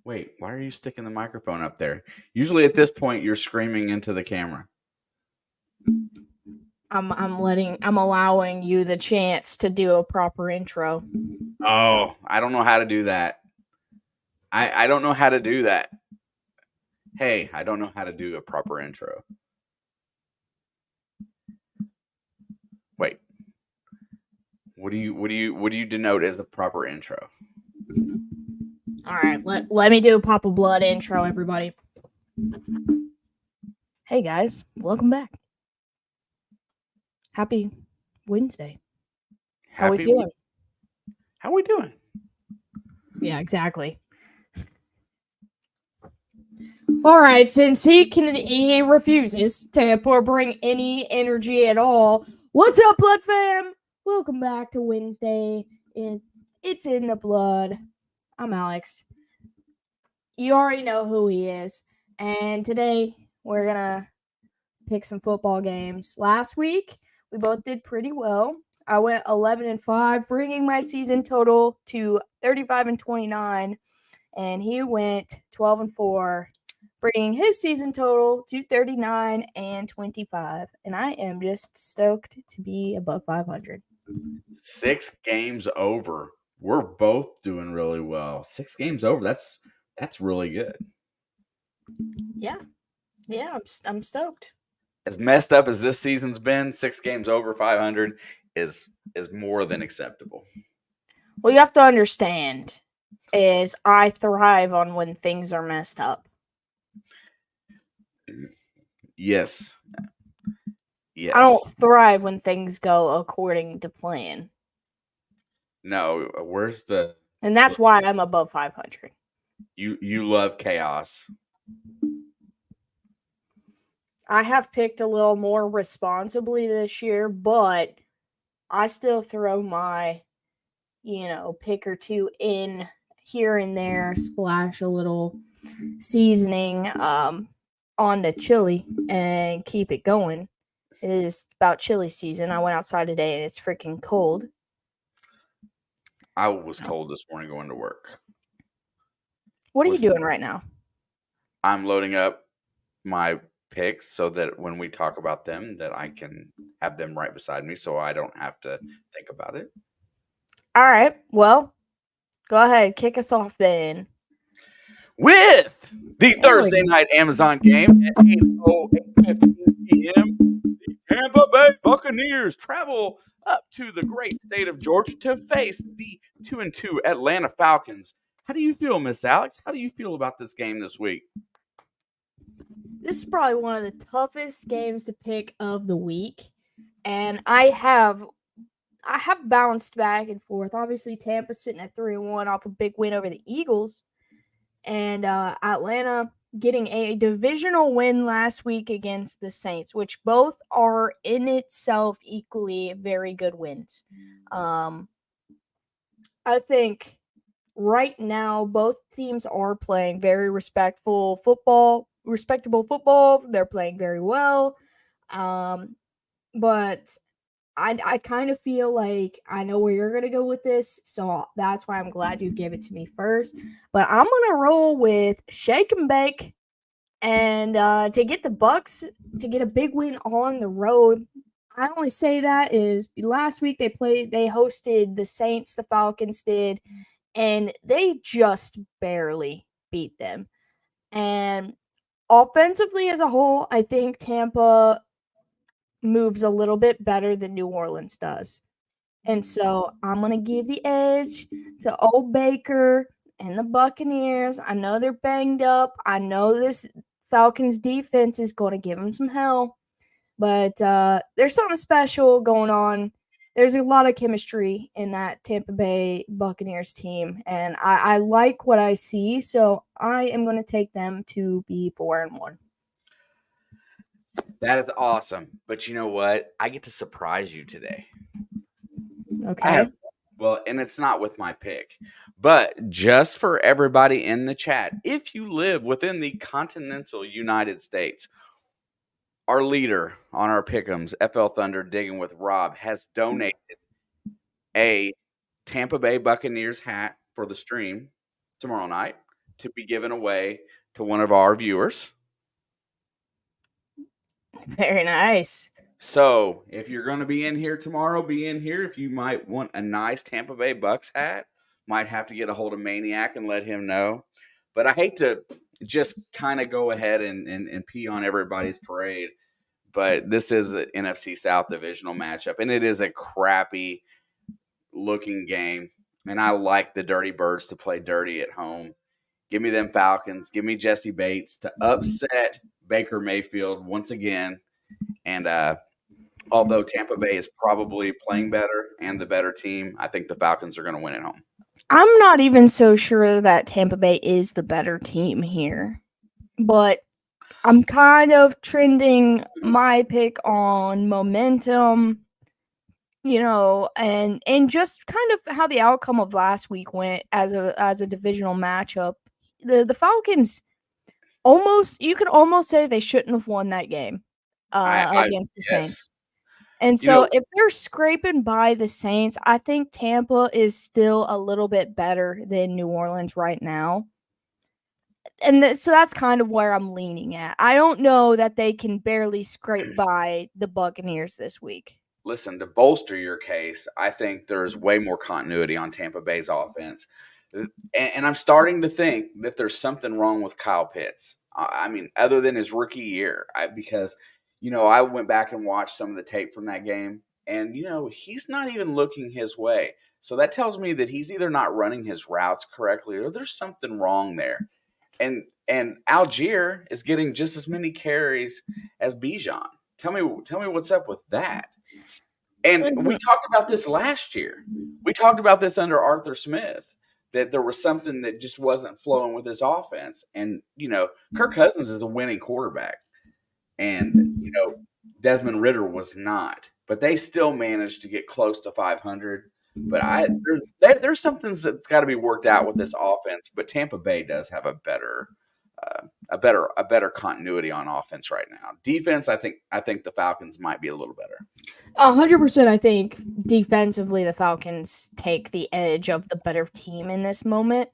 Wait, why are you sticking the microphone up there? Usually at this point, you're screaming into the camera. I'm allowing you the chance to do a proper intro. Oh, I don't know how to do that. I don't know how to do that. Hey, I don't know how to do a proper intro. Wait. What do you denote as a proper intro? All right, let me do a Papa Blood intro, everybody. Hey guys, welcome back. Happy Wednesday. How we feeling? How we doing? Yeah, exactly. All right, since he refuses to bring any energy at all. What's up, Blood fam? Welcome back to Wednesday. It's in the blood. I'm Alex. You already know who he is. And today we're gonna pick some football games. Last week we both did pretty well. I went 11-5, bringing my season total to 35-29, and he went 12-4, bringing his season total to 39-25. And I am just stoked to be above 500. 6 games over. We're both doing really well. 6 games over. That's really good. Yeah, I'm stoked. As messed up as this season's been, 6 games over 500 is more than acceptable. Well, you have to understand is I thrive on when things are messed up. Yes. I don't thrive when things go according to plan. No, where's the... And that's why I'm above 500. You love chaos. I have picked a little more responsibly this year, but I still throw my, pick or two in here and there, splash a little seasoning on the chili and keep it going. It is about chili season. I went outside today and it's freaking cold. I was cold this morning going to work. What are you doing right now? I'm loading up my picks so that when we talk about them, that I can have them right beside me so I don't have to think about it. All right. Well, go ahead. Kick us off then. With the Thursday night Amazon game at 8:15 p.m., the Tampa Bay Buccaneers travel up to the great state of Georgia to face the 2-2 Atlanta Falcons. How do you feel, Miss Alex? How do you feel about this game this week? This is probably one of the toughest games to pick of the week, and I have bounced back and forth. Obviously, Tampa's sitting at 3-1 off a big win over the Eagles, and Atlanta getting a divisional win last week against the Saints, which both are in itself equally very good wins. I think right now both teams are playing very respectable football. They're playing very well. But I kind of feel like I know where you're going to go with this, so that's why I'm glad you gave it to me first. But I'm going to roll with shake and bake, and to get the Bucks to get a big win on the road. I only say that is last week they hosted the Saints, the Falcons did, and they just barely beat them. And offensively as a whole, I think Tampa moves a little bit better than New Orleans does. And so I'm going to give the edge to old Baker and the Buccaneers. I know they're banged up. I know this Falcons defense is going to give them some hell. But there's something special going on. There's a lot of chemistry in that Tampa Bay Buccaneers team. And I like what I see. So I am going to take them to be 4-1. That is awesome. But you know what? I get to surprise you today. Okay. And it's not with my pick. But just for everybody in the chat, if you live within the continental United States, our leader on our pick'ems, FL Thunder Digging with Rob, has donated a Tampa Bay Buccaneers hat for the stream tomorrow night. to be given away to one of our viewers. Very nice. So if you're going to be in here tomorrow, be in here. If you might want a nice Tampa Bay Bucks hat, might have to get a hold of Maniac and let him know. But I hate to just kind of go ahead and pee on everybody's parade. But this is an NFC South divisional matchup, and it is a crappy looking game. And I like the Dirty Birds to play dirty at home. Give me them Falcons. Give me Jesse Bates to upset Baker Mayfield once again. And although Tampa Bay is probably playing better and the better team, I think the Falcons are going to win at home. I'm not even so sure that Tampa Bay is the better team here, but I'm kind of trending my pick on momentum, and just kind of how the outcome of last week went as a divisional matchup. The Falcons you could almost say they shouldn't have won that game against the Saints. And so if they're scraping by the Saints, I think Tampa is still a little bit better than New Orleans right now. And so that's kind of where I'm leaning at. I don't know that they can barely scrape by the Buccaneers this week. Listen, to bolster your case, I think there's way more continuity on Tampa Bay's offense. And I'm starting to think that there's something wrong with Kyle Pitts. I mean, other than his rookie year, because I went back and watched some of the tape from that game, and, he's not even looking his way. So that tells me that he's either not running his routes correctly or there's something wrong there. And Algier is getting just as many carries as Bijan. Tell me what's up with that. And we talked about this last year. We talked about this under Arthur Smith, that there was something that just wasn't flowing with his offense. And, Kirk Cousins is a winning quarterback. And, Desmond Ridder was not. But they still managed to get close to 500. But there's something that's got to be worked out with this offense. But Tampa Bay does have a better continuity on offense right now. Defense, I think the Falcons might be a little better. 100%. I think defensively the Falcons take the edge of the better team in this moment.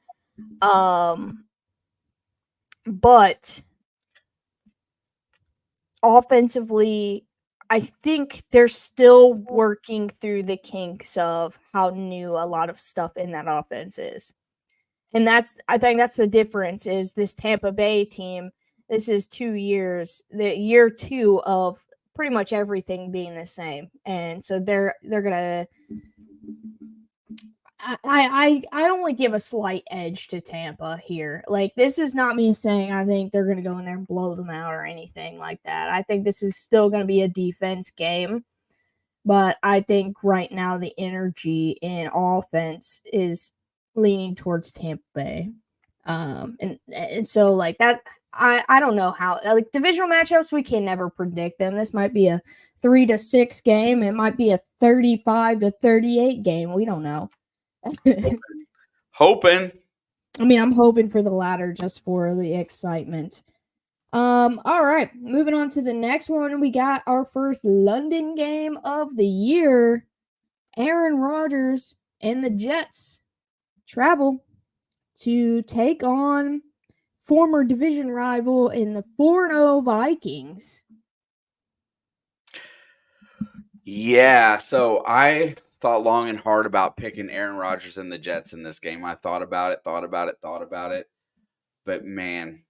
But offensively, I think they're still working through the kinks of how new a lot of stuff in that offense is. And I think that's the difference is this Tampa Bay team, this is 2 years, the year 2 of pretty much everything being the same. And so they're going to I only give a slight edge to Tampa here. Like, this is not me saying I think they're going to go in there and blow them out or anything like that. I think this is still going to be a defense game. But I think right now the energy in offense is leaning towards Tampa Bay. And so, like, that, I don't know how, like, divisional matchups, we can never predict them. This might be a 3-6 game. It might be a 35-38 game. We don't know. Hoping. I mean, I'm hoping for the latter just for the excitement. All right, moving on to the next one. We got our first London game of the year. Aaron Rodgers and the Jets travel to take on former division rival in the 4-0 Vikings. Yeah, so I thought long and hard about picking Aaron Rodgers and the Jets in this game. I thought about it. But, man,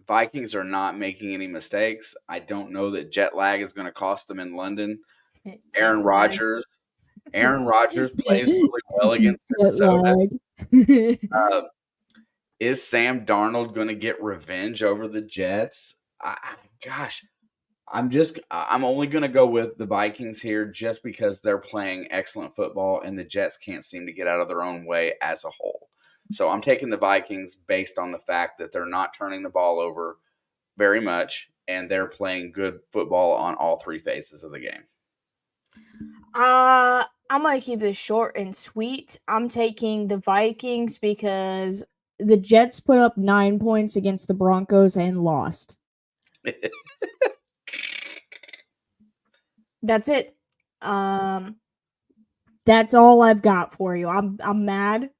Vikings are not making any mistakes. I don't know that jet lag is going to cost them in London. Aaron Rodgers plays really well against Minnesota. Is Sam Darnold going to get revenge over the Jets? I'm only going to go with the Vikings here just because they're playing excellent football and the Jets can't seem to get out of their own way as a whole. So I'm taking the Vikings based on the fact that they're not turning the ball over very much and they're playing good football on all 3 phases of the game. I'm going to keep this short and sweet. I'm taking the Vikings because the Jets put up 9 points against the Broncos and lost. That's it. That's all I've got for you. I'm mad.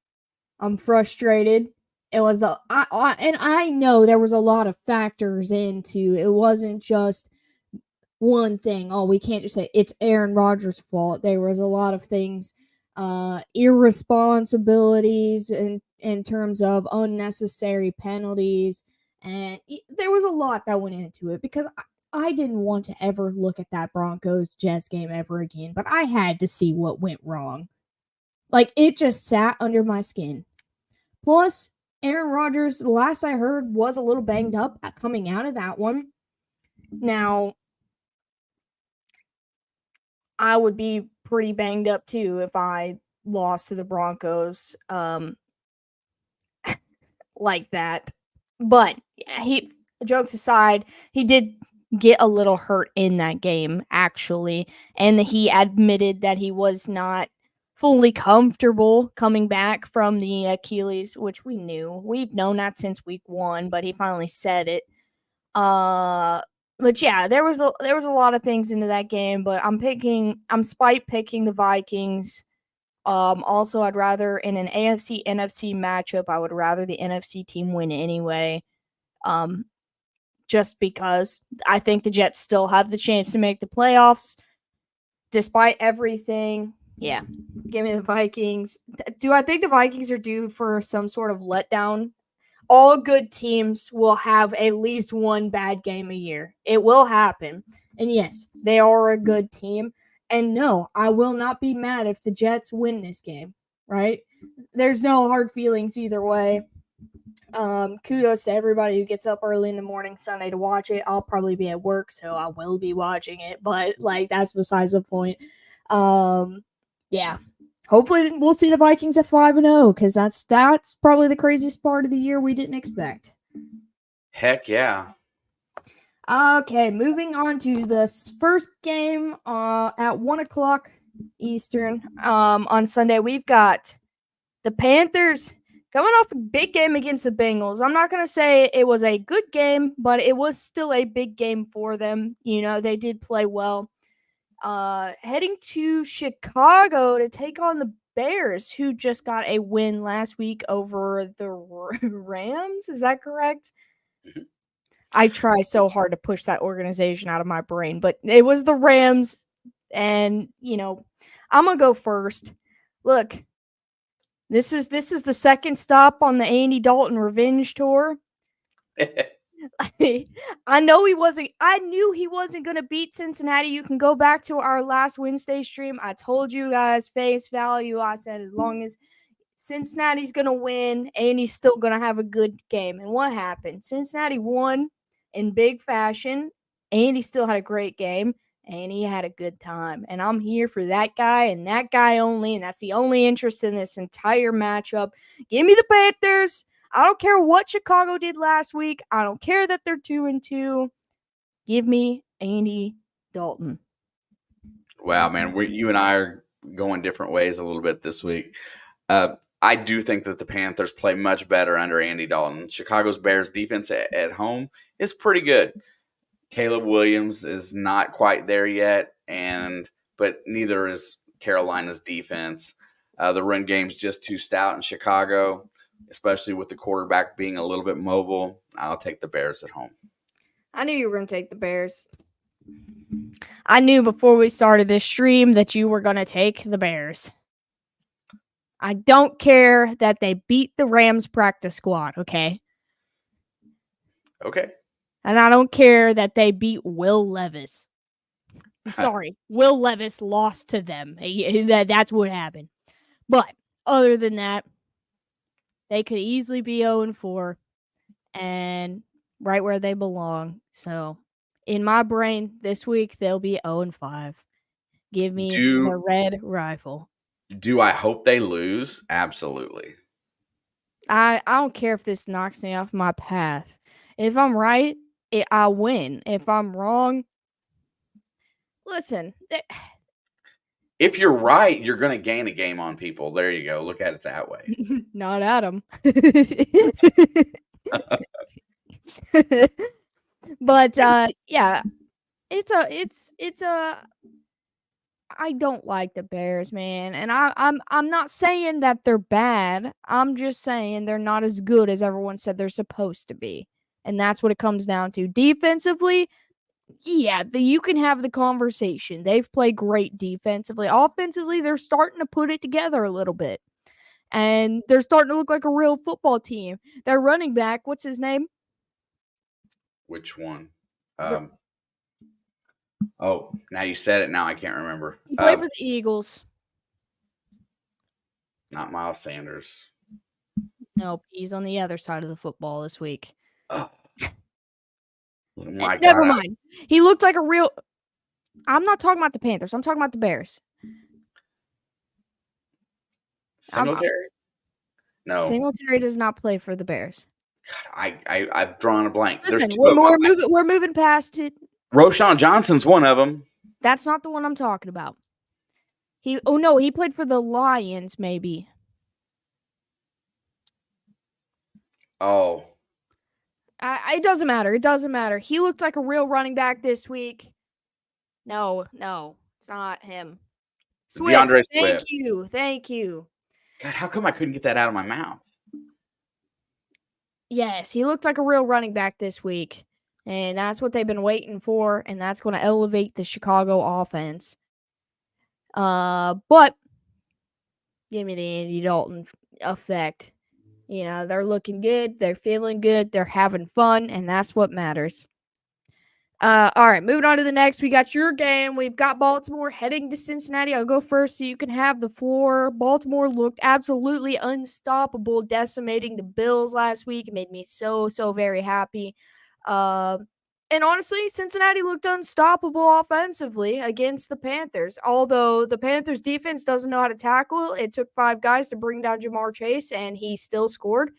I'm frustrated. It was and I know there was a lot of factors into it. Wasn't just one thing. Oh, we can't just say it's Aaron Rodgers' fault. There was a lot of things, irresponsibilities in terms of unnecessary penalties, and there was a lot that went into it because I didn't want to ever look at that Broncos Jets game ever again, but I had to see what went wrong. Like it just sat under my skin. Plus, Aaron Rodgers, the last I heard, was a little banged up coming out of that one. Now, I would be pretty banged up too if I lost to the Broncos like that. But jokes aside, he did get a little hurt in that game actually, and he admitted that he was not fully comfortable coming back from the Achilles, which we knew. We've known that since week 1, but he finally said it. But yeah, there was a lot of things into that game, but I'm spite picking the Vikings. Also, I'd rather in an AFC NFC matchup, I would rather the NFC team win anyway. Just because I think the Jets still have the chance to make the playoffs, despite everything. Yeah, give me the Vikings. Do I think the Vikings are due for some sort of letdown? All good teams will have at least one bad game a year. It will happen. And yes, they are a good team. And no, I will not be mad if the Jets win this game, right? There's no hard feelings either way. Kudos to everybody who gets up early in the morning Sunday to watch it. I'll probably be at work, so I will be watching it, but like that's besides the point. Yeah. Hopefully we'll see the Vikings at 5-0 because that's probably the craziest part of the year we didn't expect. Heck yeah. Okay, moving on to the first game at 1:00 Eastern on Sunday. We've got the Panthers coming off a big game against the Bengals. I'm not going to say it was a good game, but it was still a big game for them. You know, they did play well. Heading to Chicago to take on the Bears, who just got a win last week over the Rams. Is that correct? Mm-hmm. I try so hard to push that organization out of my brain, but it was the Rams. And, you know, I'm going to go first. Look, this is the second stop on the Andy Dalton revenge tour. I know I knew he wasn't going to beat Cincinnati. You can go back to our last Wednesday stream. I told you guys face value. I said as long as Cincinnati's going to win, Andy's still going to have a good game. And what happened? Cincinnati won in big fashion. Andy still had a great game, and he had a good time. And I'm here for that guy and that guy only, and that's the only interest in this entire matchup. Give me the Panthers. I don't care what Chicago did last week. I don't care that they're 2-2. Give me Andy Dalton. Wow, man. You and I are going different ways a little bit this week. I do think that the Panthers play much better under Andy Dalton. Chicago's Bears defense at home is pretty good. Caleb Williams is not quite there yet, but neither is Carolina's defense. The run game's just too stout in Chicago, especially with the quarterback being a little bit mobile. I'll take the Bears at home. I knew you were going to take the Bears. I knew before we started this stream that you were going to take the Bears. I don't care that they beat the Rams practice squad, okay? Okay. And I don't care that they beat Will Levis. Sorry, Will Levis lost to them. That's what happened. But other than that, they could easily be 0-4 and right where they belong. So in my brain this week, they'll be 0-5. Give me the red rifle. Do I hope they lose? Absolutely. I don't care if this knocks me off my path. If I'm right, I win. If I'm wrong, listen. If you're right, you're going to gain a game on people. There you go. Look at it that way. Not Adam. But yeah, it's a I don't like the Bears, man. And I'm not saying that they're bad. I'm just saying they're not as good as everyone said they're supposed to be. And that's what it comes down to. Defensively, yeah, you can have the conversation. They've played great defensively. Offensively, they're starting to put it together a little bit. And they're starting to look like a real football team. Their running back, what's his name? Which one? The, Oh, now you said it. Now I can't remember. he played for the Eagles. Not Miles Sanders. Nope, he's on the other side of the football this week. Oh, my Never God. mind. He looked like a real. I'm not talking about the Panthers. I'm talking about the Bears. Singletary? No. Singletary does not play for the Bears. God, I've drawn a blank. Listen, we're moving past it. Roshan Johnson's one of them. That's not the one I'm talking about. He played for the Lions, maybe. Oh. It doesn't matter. It doesn't matter. He looked like a real running back this week. No, it's not him. Swift. DeAndre Thank Swift. Thank you. God, how come I couldn't get that out of my mouth? Yes, he looked like a real running back this week. And that's what they've been waiting for, and that's going to elevate the Chicago offense. But give me the Andy Dalton effect. You know, they're looking good, they're feeling good, they're having fun, and that's what matters. All right, moving on to the next. We got your game. We've got Baltimore heading to Cincinnati. I'll go first so you can have the floor. Baltimore looked absolutely unstoppable, decimating the Bills last week. It made me so very happy. And honestly, Cincinnati looked unstoppable offensively against the Panthers. Although the Panthers defense doesn't know how to tackle, it took 5 guys to bring down Jamar Chase, and he still scored.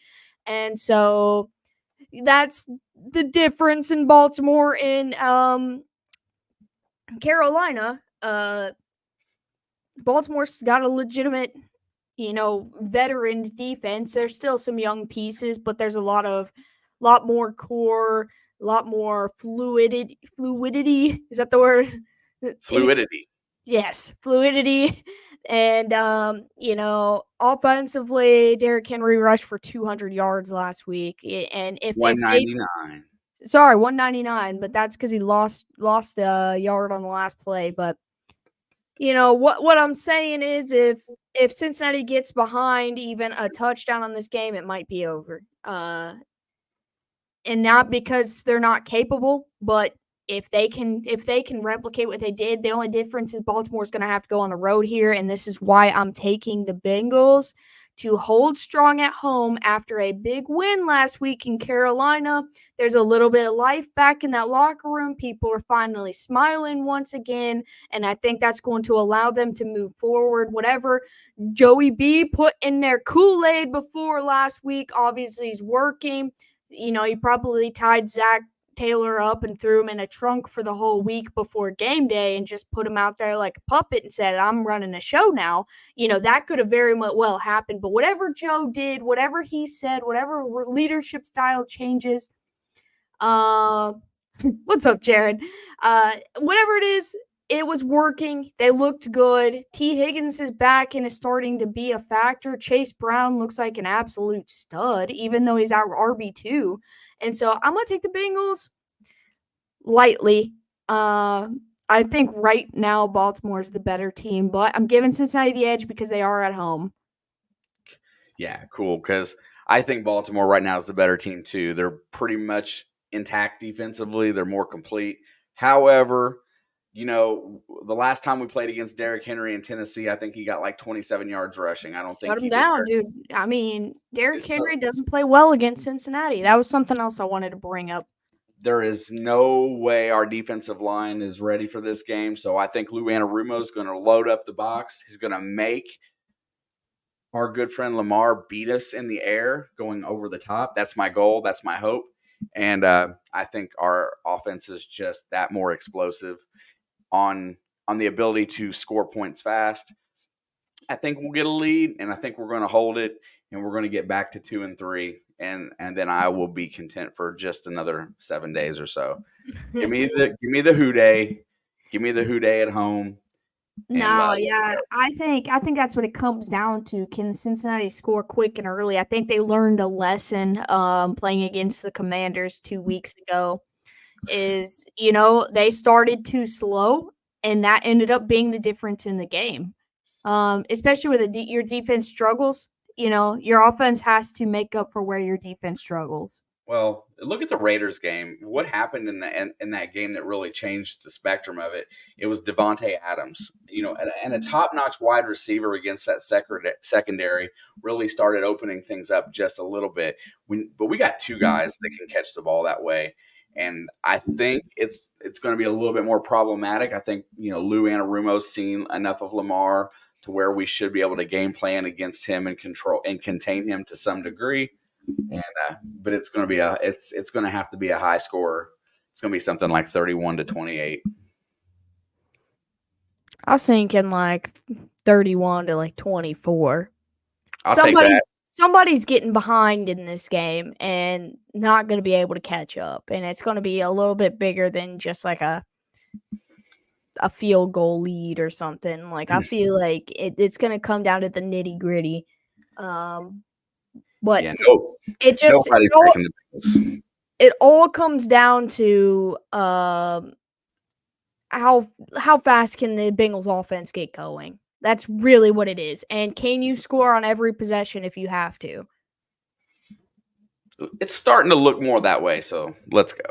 And so that's the difference in Baltimore and Carolina. Baltimore's got a legitimate, veteran defense. There's still some young pieces, but there's a lot more core, a lot more fluidity. Is that the word? Fluidity. Yes, fluidity. And, offensively, Derrick Henry rushed for 200 yards last week. And if 199. 199, but that's because he lost a yard on the last play. But, what I'm saying is if Cincinnati gets behind even a touchdown on this game, it might be over. And not because they're not capable, but if they can replicate what they did, the only difference is Baltimore's going to have to go on the road here, and this is why I'm taking the Bengals to hold strong at home after a big win last week in Carolina. There's a little bit of life back in that locker room. People are finally smiling once again, and I think that's going to allow them to move forward. Whatever Joey B put in their Kool-Aid before last week obviously is working. He probably tied Zach Taylor up and threw him in a trunk for the whole week before game day and just put him out there like a puppet and said, I'm running a show now. That could have very well happened. But whatever Joe did, whatever he said, whatever leadership style changes, what's up, Jared? Whatever it is, it was working. They looked good. T. Higgins is back and is starting to be a factor. Chase Brown looks like an absolute stud, even though he's our RB2. And so I'm going to take the Bengals lightly. I think right now Baltimore is the better team, but I'm giving Cincinnati the edge because they are at home. Yeah, cool, because I think Baltimore right now is the better team too. They're pretty much intact defensively. They're more complete. However, the last time we played against Derrick Henry in Tennessee, I think he got like 27 yards rushing. I don't think Shut him down, dude. I mean, Derrick Henry doesn't play well against Cincinnati. That was something else I wanted to bring up. There is no way our defensive line is ready for this game, so I think Lou Anarumo is going to load up the box. He's going to make our good friend Lamar beat us in the air going over the top. That's my goal. That's my hope. And I think our offense is just that more explosive on the ability to score points fast. I think we'll get a lead, and I think we're going to hold it, and we're going to get back to 2-3, and then I will be content for just another 7 days or so. Give me the Who Day. Give me the Who Day at home. And No, yeah, I think that's what it comes down to. Can Cincinnati score quick and early? I think they learned a lesson playing against the Commanders 2 weeks ago. They started too slow, and that ended up being the difference in the game. Especially with your defense struggles, your offense has to make up for where your defense struggles. well, look at the Raiders game. What happened in that game that really changed the spectrum of it? It was Devontae Adams, and a top-notch wide receiver against that secondary really started opening things up just a little bit. But we got two guys that can catch the ball that way, and I think it's going to be a little bit more problematic. I think Lou Anarumo's seen enough of Lamar to where we should be able to game plan against him and control and contain him to some degree. And but it's going to be it's going to have to be a high score. It's going to be something like 31-28. I was thinking like 31 to like 24. I'll take that. Somebody's getting behind in this game and not going to be able to catch up, and it's going to be a little bit bigger than just like a field goal lead or something. Like I feel like it's going to come down to the nitty gritty. But Yeah, it all comes down to how fast can the Bengals offense get going. That's really what it is. And can you score on every possession if you have to? It's starting to look more that way, so let's go.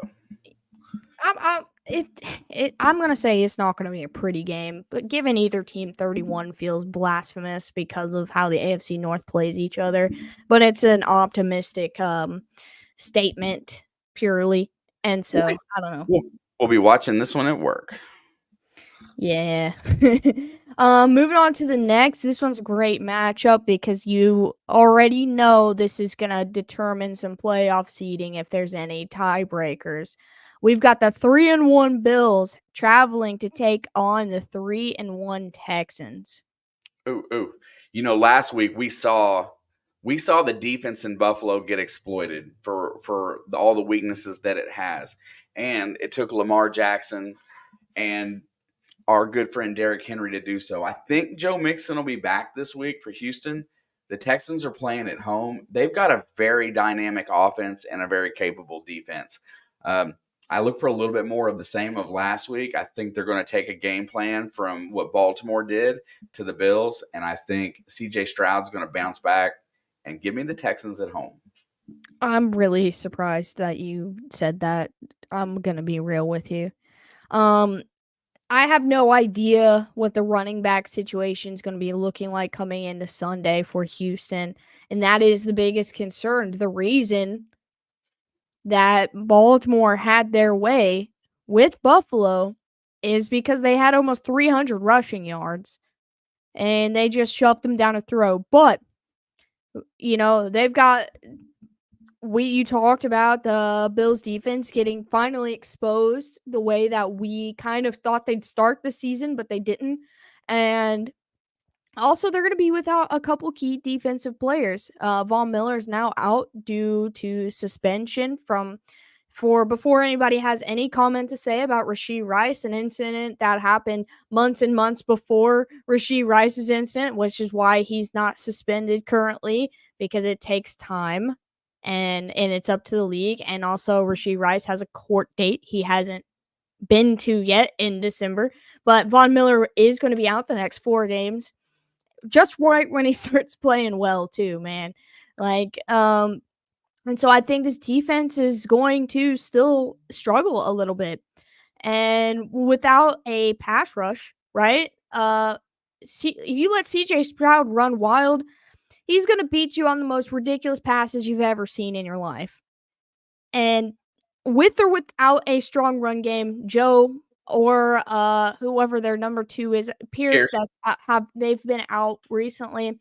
I'm going to say it's not going to be a pretty game, but giving either team 31 feels blasphemous because of how the AFC North plays each other. But it's an optimistic statement purely. And so, I don't know. We'll be watching this one at work. Yeah. Moving on to the next. This one's a great matchup because you already know this is going to determine some playoff seeding if there's any tiebreakers. We've got the 3-1 Bills traveling to take on the 3-1 Texans. Ooh. Last week we saw the defense in Buffalo get exploited for all the weaknesses that it has. And it took Lamar Jackson and our good friend Derrick Henry to do so. I think Joe Mixon will be back this week for Houston. The Texans are playing at home. They've got a very dynamic offense and a very capable defense. I look for a little bit more of the same of last week. I think they're going to take a game plan from what Baltimore did to the Bills, and I think C.J. Stroud's going to bounce back and give me the Texans at home. I'm really surprised that you said that. I'm going to be real with you. I have no idea what the running back situation is going to be looking like coming into Sunday for Houston, and that is the biggest concern. The reason that Baltimore had their way with Buffalo is because they had almost 300 rushing yards, and they just shoved them down a throat. But, they've got you talked about the Bills defense getting finally exposed the way that we kind of thought they'd start the season, but they didn't. And also, they're going to be without a couple key defensive players. Von Miller is now out due to suspension before anybody has any comment to say about Rashee Rice, an incident that happened months and months before Rashee Rice's incident, which is why he's not suspended currently, because it takes time. And it's up to the league. And also, Rashee Rice has a court date he hasn't been to yet in December. But Von Miller is going to be out the next 4 games, just right when he starts playing well, too, man. And so I think this defense is going to still struggle a little bit. And without a pass rush, right? If you let CJ Stroud run wild, he's going to beat you on the most ridiculous passes you've ever seen in your life. And with or without a strong run game, Joe or whoever their number 2 is, Pierce, they've been out recently.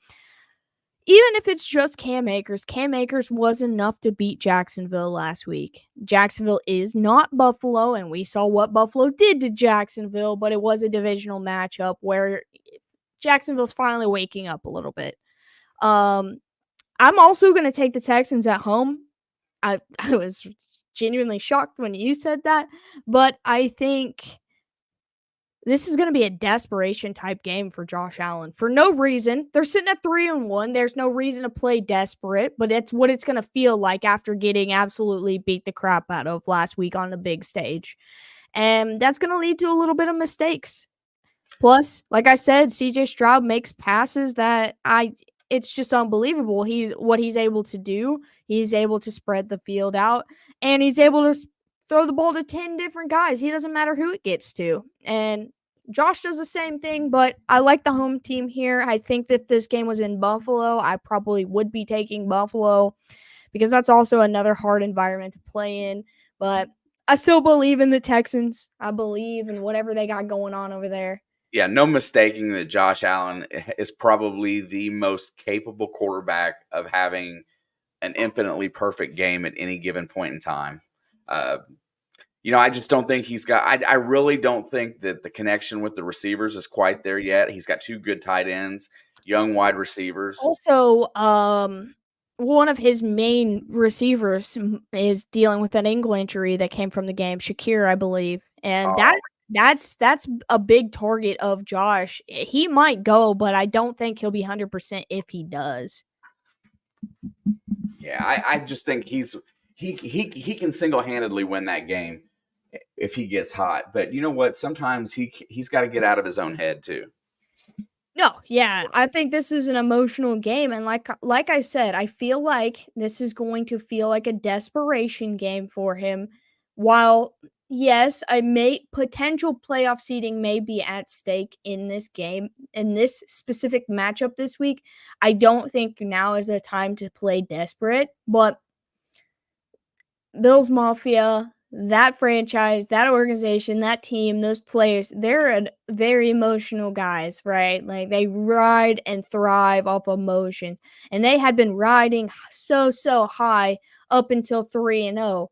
Even if it's just Cam Akers was enough to beat Jacksonville last week. Jacksonville is not Buffalo, and we saw what Buffalo did to Jacksonville, but it was a divisional matchup where Jacksonville's finally waking up a little bit. I'm also going to take the Texans at home. I was genuinely shocked when you said that, but I think this is going to be a desperation type game for Josh Allen for no reason. They're sitting at 3-1. There's no reason to play desperate, but that's what it's going to feel like after getting absolutely beat the crap out of last week on the big stage. And that's going to lead to a little bit of mistakes. Plus, like I said, CJ Stroud makes passes that it's just unbelievable. What he's able to do. He's able to spread the field out, and he's able to throw the ball to 10 different guys. He doesn't matter who it gets to. And Josh does the same thing, but I like the home team here. I think that if this game was in Buffalo, I probably would be taking Buffalo because that's also another hard environment to play in. But I still believe in the Texans. I believe in whatever they got going on over there. Yeah, no mistaking that Josh Allen is probably the most capable quarterback of having an infinitely perfect game at any given point in time. I just don't think he's got. I really don't think that the connection with the receivers is quite there yet. He's got two good tight ends, young wide receivers. Also, one of his main receivers is dealing with an ankle injury that came from the game, Shakir, I believe, and that's a big target of Josh. He might go, but I don't think he'll be 100% if he does. Yeah, I just think he can single-handedly win that game if he gets hot. But you know what? Sometimes he's got to get out of his own head too. No, yeah, I think this is an emotional game, and like I said, I feel like this is going to feel like a desperation game for him. While yes, potential playoff seeding may be at stake in this game, in this specific matchup this week, I don't think now is the time to play desperate. But Bills Mafia, that franchise, that organization, that team, those players, they're very emotional guys, right? Like they ride and thrive off emotions. And they had been riding so high up until 3-0.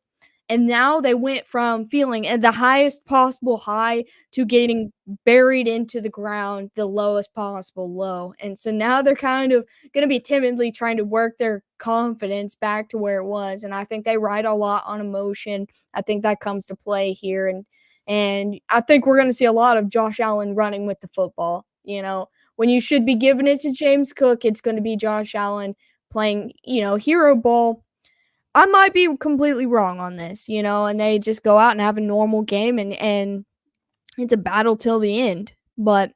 And now they went from feeling at the highest possible high to getting buried into the ground, the lowest possible low. And so now they're kind of going to be timidly trying to work their confidence back to where it was. And I think they ride a lot on emotion. I think that comes to play here. And I think we're going to see a lot of Josh Allen running with the football. When you should be giving it to James Cook, it's going to be Josh Allen playing, hero ball. I might be completely wrong on this, and they just go out and have a normal game and it's a battle till the end. But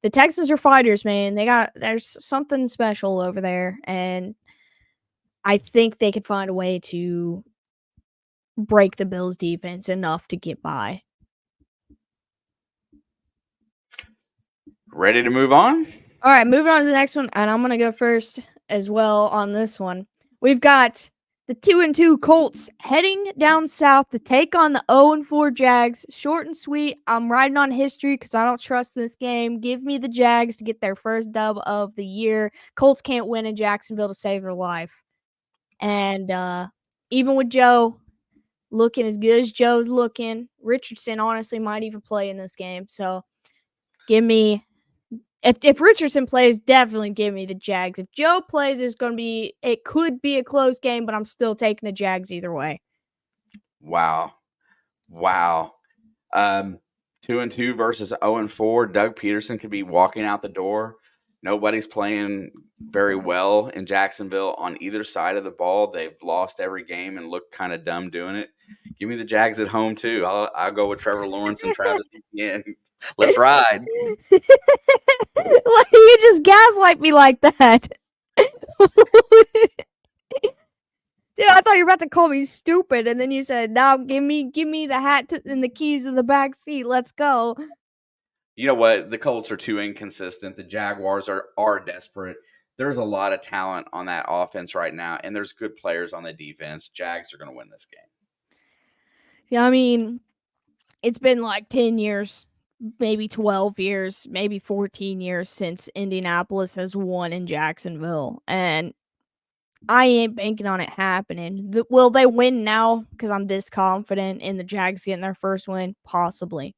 the Texans are fighters, man. There's something special over there, and I think they could find a way to break the Bills defense enough to get by. Ready to move on? All right, moving on to the next one, and I'm going to go first as well on this one. We've got the 2-2 Colts heading down south to take on the 0-4 Jags. Short and sweet. I'm riding on history because I don't trust this game. Give me the Jags to get their first dub of the year. Colts can't win in Jacksonville to save their life. And even with Joe looking as good as Joe's looking, Richardson honestly might even play in this game. So give me... If Richardson plays, definitely give me the Jags. If Joe plays, it could be a close game, but I'm still taking the Jags either way. Wow. 2-2 versus 0-4. Doug Peterson could be walking out the door. Nobody's playing very well in Jacksonville on either side of the ball. They've lost every game and look kind of dumb doing it. Give me the Jags at home too. I'll go with Trevor Lawrence and Travis Etienne. Let's ride. Why you just gaslight me like that? Dude, I thought you were about to call me stupid, and then you said, "Now give me the hat and the keys in the back seat. Let's go." You know what? The Colts are too inconsistent. The Jaguars are desperate. There's a lot of talent on that offense right now, and there's good players on the defense. Jags are going to win this game. Yeah, I mean, it's been like 10 years, maybe 12 years, maybe 14 years since Indianapolis has won in Jacksonville, and I ain't banking on it happening. Will they win now because I'm this confident in the Jags getting their first win? Possibly.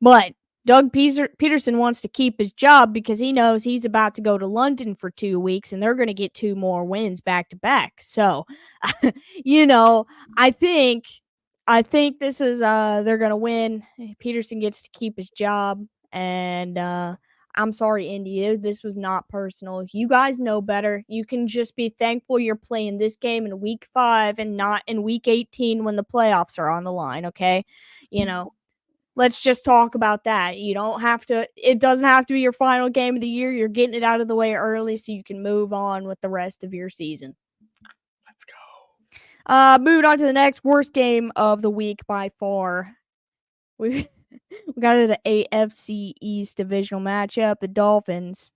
But Doug Peterson wants to keep his job because he knows he's about to go to London for 2 weeks and they're going to get 2 more wins back to back. So, I think I think this is they're gonna win. Peterson gets to keep his job, and I'm sorry, Indy. This was not personal. You guys know better. You can just be thankful you're playing this game in week 5 and not in week 18 when the playoffs are on the line. Okay, let's just talk about that. You don't have to. It doesn't have to be your final game of the year. You're getting it out of the way early so you can move on with the rest of your season. Let's go. Moving on to the next worst game of the week by far. We got the AFC East divisional matchup. The Dolphins,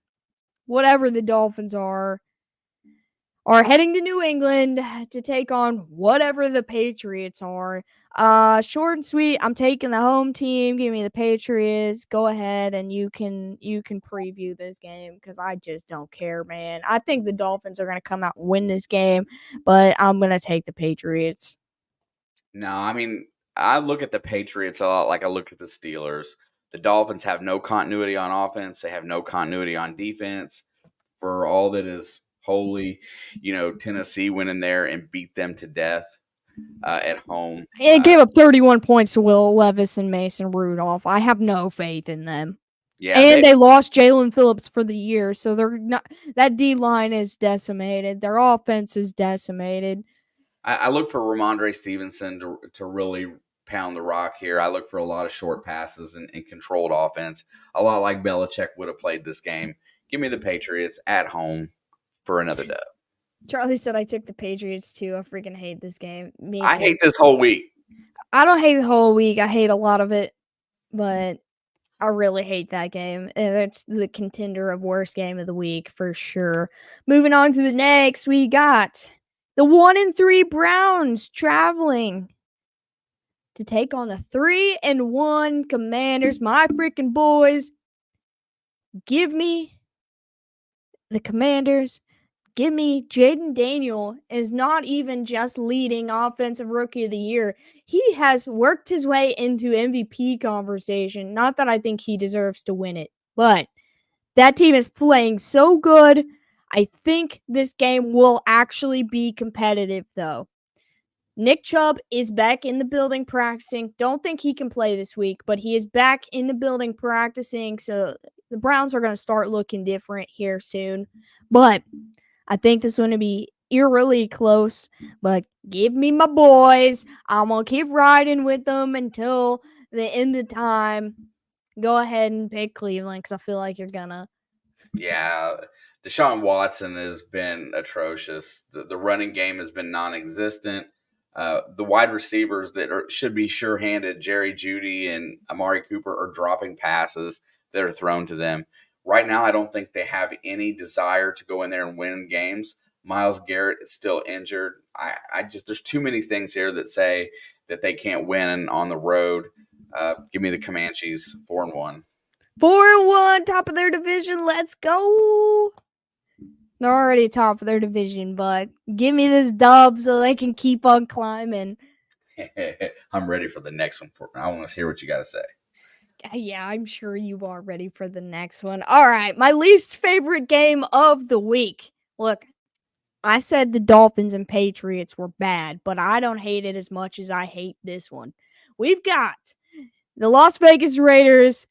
whatever the Dolphins are heading to New England to take on whatever the Patriots are. Short and sweet. I'm taking the home team. Give me the Patriots. Go ahead and you can preview this game because I just don't care, man. I think the Dolphins are going to come out and win this game, but I'm going to take the Patriots. No, I mean, I look at the Patriots a lot like I look at the Steelers. The Dolphins have no continuity on offense. They have no continuity on defense. For all that is holy, Tennessee went in there and beat them to death at home. It gave up 31 points to Will Levis and Mason Rudolph. I have no faith in them. Yeah, and they lost Jalen Phillips for the year, so they're not. That D line is decimated. Their offense is decimated. I look for Ramondre Stevenson to really pound the rock here. I look for a lot of short passes and controlled offense, a lot like Belichick would have played this game. Give me the Patriots at home for another dub. Charlie said I took the Patriots too. I freaking hate this game. I hate this whole week. I don't hate the whole week. I hate a lot of it, but I really hate that game. And it's the contender of worst game of the week for sure. Moving on to the next, we got the 1-3 Browns traveling to take on the 3-1 Commanders. My freaking boys. Give me the Commanders. Give me Jaden Daniel is not even just leading offensive rookie of the year. He has worked his way into MVP conversation. Not that I think he deserves to win it, but that team is playing so good. I think this game will actually be competitive, though. Nick Chubb is back in the building practicing. Don't think he can play this week, but he is back in the building practicing, so the Browns are going to start looking different here soon. But I think this is going to be eerily close, but give me my boys. I'm going to keep riding with them until the end of time. Go ahead and pick Cleveland because I feel like you're going to. Yeah, Deshaun Watson has been atrocious. The running game has been non-existent. The wide receivers that should be sure-handed, Jerry Jeudy and Amari Cooper, are dropping passes that are thrown to them. Right now, I don't think they have any desire to go in there and win games. Myles Garrett is still injured. There's too many things here that say that they can't win on the road. Give me the Comanches, 4-1. 4-1, top of their division. Let's go. They're already top of their division, but give me this dub so they can keep on climbing. I'm ready for the next one. I want to hear what you got to say. Yeah, I'm sure you are ready for the next one. All right, my least favorite game of the week. Look, I said the Dolphins and Patriots were bad, but I don't hate it as much as I hate this one. We've got the Las Vegas Raiders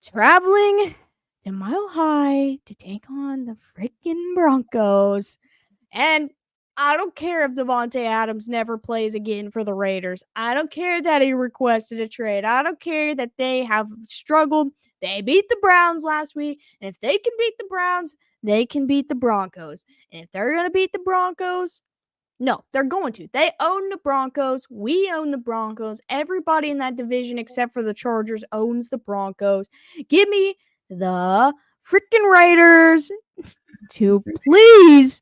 traveling to Mile High to take on the freaking Broncos. And I don't care if Devontae Adams never plays again for the Raiders. I don't care that he requested a trade. I don't care that they have struggled. They beat the Browns last week. And if they can beat the Browns, they can beat the Broncos. And if they're going to beat the Broncos, no, they're going to. They own the Broncos. We own the Broncos. Everybody in that division except for the Chargers owns the Broncos. Give me the freaking Raiders to please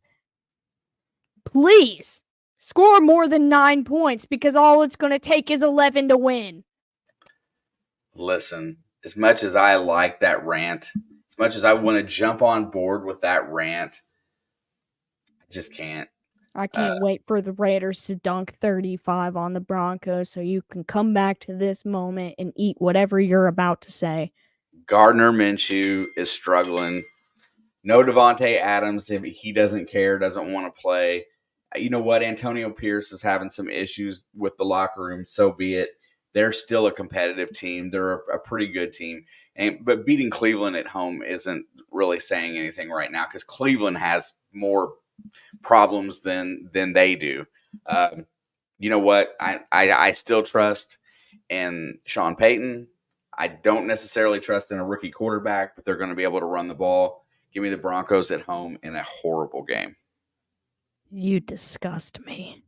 score more than 9 points because all it's going to take is 11 to win. Listen, as much as I like that rant, as much as I want to jump on board with that rant, I just can't. I can't wait for the Raiders to dunk 35 on the Broncos so you can come back to this moment and eat whatever you're about to say. Gardner Minshew is struggling. No Devontae Adams. If he doesn't care, doesn't want to play. You know what? Antonio Pierce is having some issues with the locker room. So be it. They're still a competitive team. They're a pretty good team. But beating Cleveland at home isn't really saying anything right now because Cleveland has more problems than they do. You know what? I still trust in Sean Payton. I don't necessarily trust in a rookie quarterback, but they're going to be able to run the ball. Give me the Broncos at home in a horrible game. You disgust me.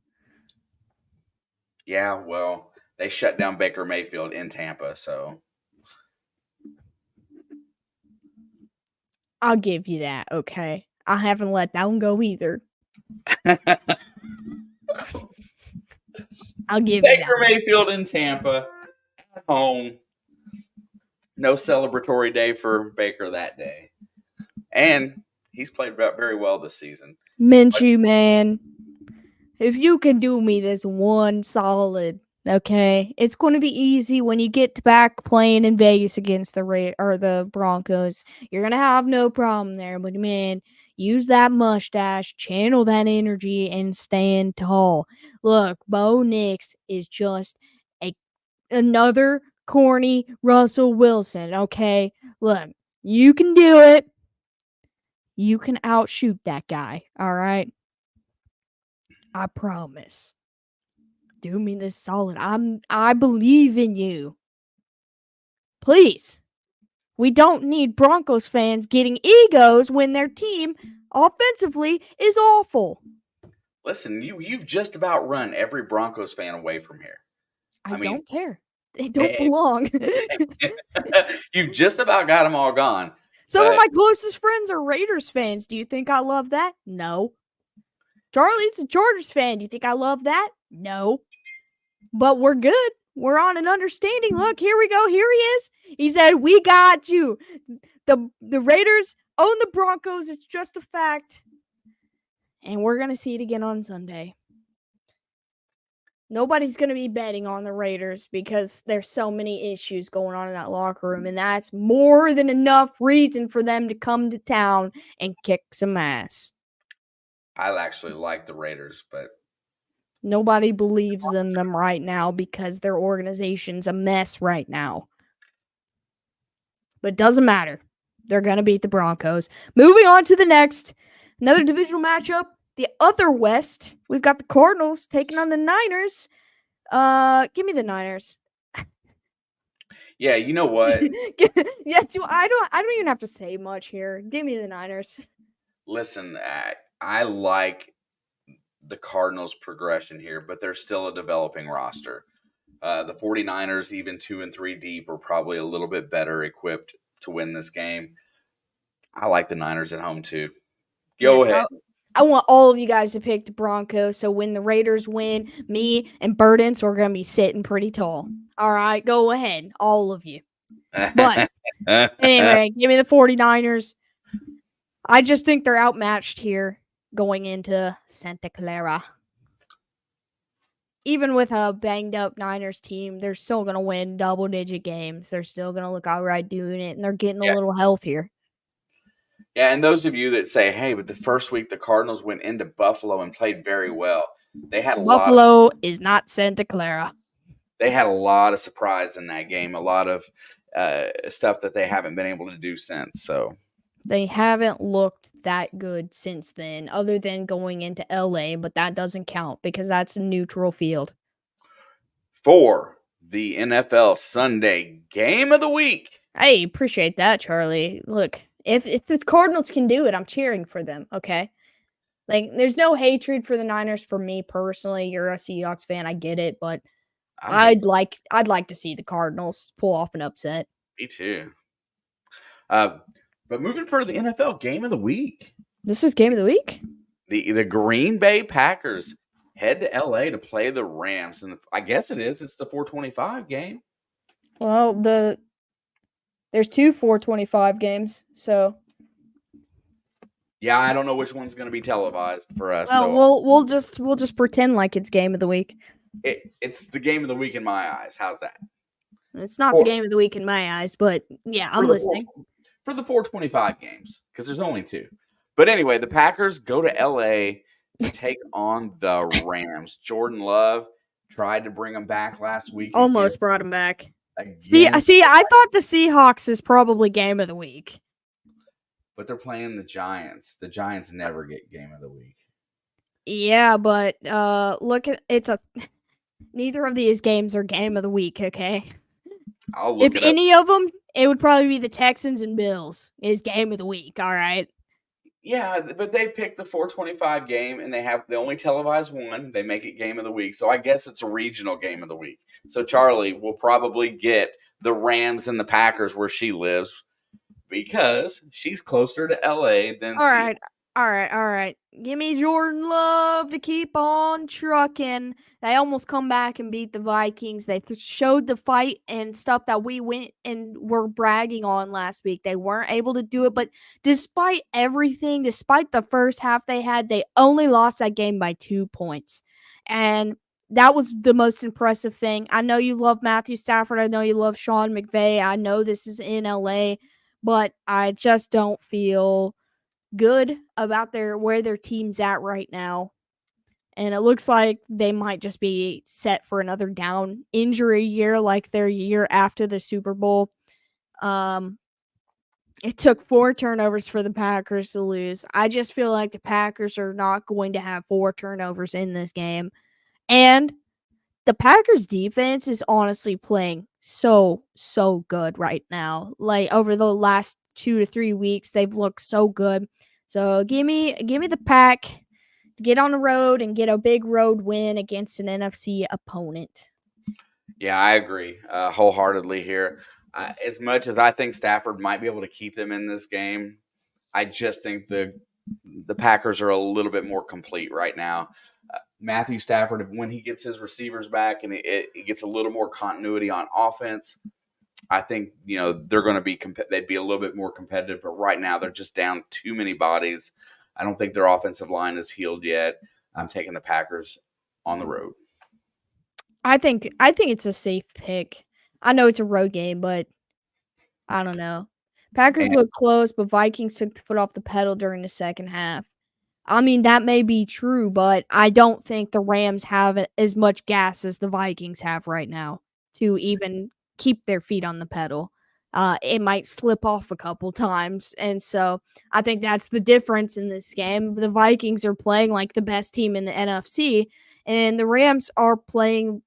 Yeah, well, they shut down Baker Mayfield in Tampa, so I'll give you that, okay? I haven't let that one go either. I'll give you that. Baker Mayfield in Tampa at home. No celebratory day for Baker that day. And he's played very well this season. Minshew, man. If you can do me this one solid, okay? It's going to be easy when you get back playing in Vegas against the Broncos. You're going to have no problem there, but man, use that mustache, channel that energy, and stand tall. Look, Bo Nix is just another corny Russell Wilson, okay? Look, you can do it. You can outshoot that guy, all right? I promise. Do me this solid. I believe in you. Please. We don't need Broncos fans getting egos when their team offensively is awful. Listen, you've just about run every Broncos fan away from here. I mean, don't care. They don't belong. You've just about got them all gone. Some of my closest friends are Raiders fans. Do you think I love that? No. Charlie's a Chargers fan. Do you think I love that? No. But we're good. We're on an understanding. Look, here we go. Here he is. He said, "We got you." The Raiders own the Broncos. It's just a fact. And we're going to see it again on Sunday. Nobody's going to be betting on the Raiders because there's so many issues going on in that locker room. And that's more than enough reason for them to come to town and kick some ass. I actually like the Raiders, but nobody believes in them right now because their organization's a mess right now. But it doesn't matter. They're going to beat the Broncos. Moving on to the next. Another divisional matchup. The other West. We've got the Cardinals taking on the Niners. Give me the Niners. Yeah, you know what? Yeah, I don't even have to say much here. Give me the Niners. Listen, I like the Cardinals' progression here, but they're still a developing roster. The 49ers, even 2 and 3 deep, are probably a little bit better equipped to win this game. I like the Niners at home too. Go ahead. I want all of you guys to pick the Broncos. So when the Raiders win, me and Burdens are going to be sitting pretty tall. All right, go ahead, all of you. But anyway, give me the 49ers. I just think they're outmatched here going into Santa Clara. Even with a banged up Niners team, they're still going to win double-digit games. They're still going to look all right doing it, and they're getting a little healthier. Yeah, and those of you that say, hey, but the first week the Cardinals went into Buffalo and played very well. They had Buffalo is not Santa Clara. They had a lot of surprise in that game, a lot of stuff that they haven't been able to do since. So they haven't looked that good since then, other than going into LA, but that doesn't count because that's a neutral field. For the NFL Sunday game of the week. I appreciate that, Charlie. Look, if the Cardinals can do it, I'm cheering for them, okay? Like, there's no hatred for the Niners for me personally. You're a Seahawks fan, I get it, but I'd like to see the Cardinals pull off an upset. Me too. But moving for the NFL game of the week. This is game of the week? The Green Bay Packers head to LA to play the Rams. And I guess it's the 425 game. Well, there's 2 425 games, so yeah, I don't know which one's going to be televised for us. Well, so we'll just pretend like it's game of the week. It's the game of the week in my eyes. How's that? It's not the game of the week in my eyes, but yeah, I'm listening. For the 425 games, because there's only 2. But anyway, the Packers go to LA to take on the Rams. Jordan Love tried to bring them back last week Almost brought him back. See, again, I thought the Seahawks is probably game of the week. but they're playing the Giants. The Giants never get game of the week. Yeah, but look at neither of these games are game of the week. Okay, I'll look if it up. any of them, it would probably be the Texans and Bills is game of the week. All right. Yeah, but they picked the 425 game, and they only televised one. They make it game of the week, so I guess it's a regional game of the week. So Charlie will probably get the Rams and the Packers where she lives because she's closer to LA than All Seattle. right, all right. Give me Jordan Love to keep on trucking. They almost come back and beat the Vikings. They showed the fight and stuff that we went and were bragging on last week. They weren't able to do it, but despite everything, despite the first half they had, they only lost that game by 2 points. And that was the most impressive thing. I know you love Matthew Stafford. I know you love Sean McVay. I know this is in LA, but I just don't feel good about where their team's at right now. And it looks like they might just be set for another down injury year like their year after the Super Bowl. It took 4 turnovers for the Packers to lose. I just feel like the Packers are not going to have 4 turnovers in this game. And the Packers defense is honestly playing so good right now. Like over the last 2 to 3 weeks, they've looked so good. So give me the Pack to get on the road and get a big road win against an NFC opponent. Yeah, I agree wholeheartedly here. As much as I think Stafford might be able to keep them in this game, I just think the Packers are a little bit more complete right now. Matthew Stafford, when he gets his receivers back and it gets a little more continuity on offense, I think they're going to be they'd be a little bit more competitive. But right now they're just down too many bodies. I don't think their offensive line is healed yet. I'm taking the Packers on the road. I think it's a safe pick. I know it's a road game, but I don't know. Packers look close, but Vikings took the foot off the pedal during the second half. I mean, that may be true, but I don't think the Rams have as much gas as the Vikings have right now to even keep their feet on the pedal. It might slip off a couple times. And so I think that's the difference in this game. The Vikings are playing like the best team in the NFC, and the Rams are playing.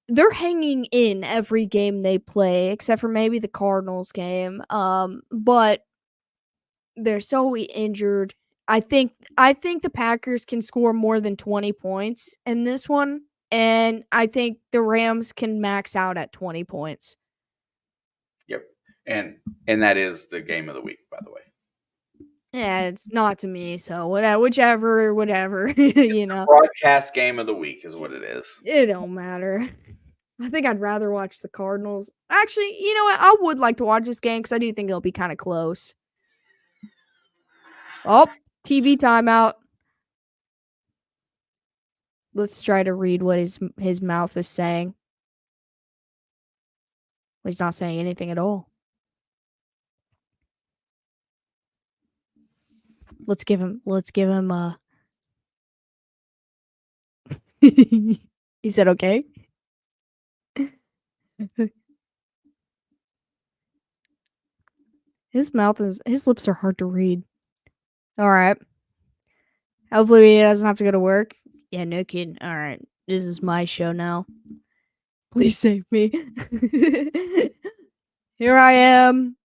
They're hanging in every game they play, except for maybe the Cardinals game. But they're so injured. I think the Packers can score more than 20 points in this one, and I think the Rams can max out at 20 points. Yep. And that is the game of the week, by the way. Yeah, it's not to me, so whichever, Broadcast game of the week is what it is. It don't matter. I think I'd rather watch the Cardinals. Actually, you know what? I would like to watch this game because I do think it'll be kind of close. Oh, TV timeout. Let's try to read what his mouth is saying. He's not saying anything at all. Let's give him He said okay. His lips are hard to read. All right. Hopefully he doesn't have to go to work. Yeah, no kidding. All right. This is my show now. Please save me. Here I am.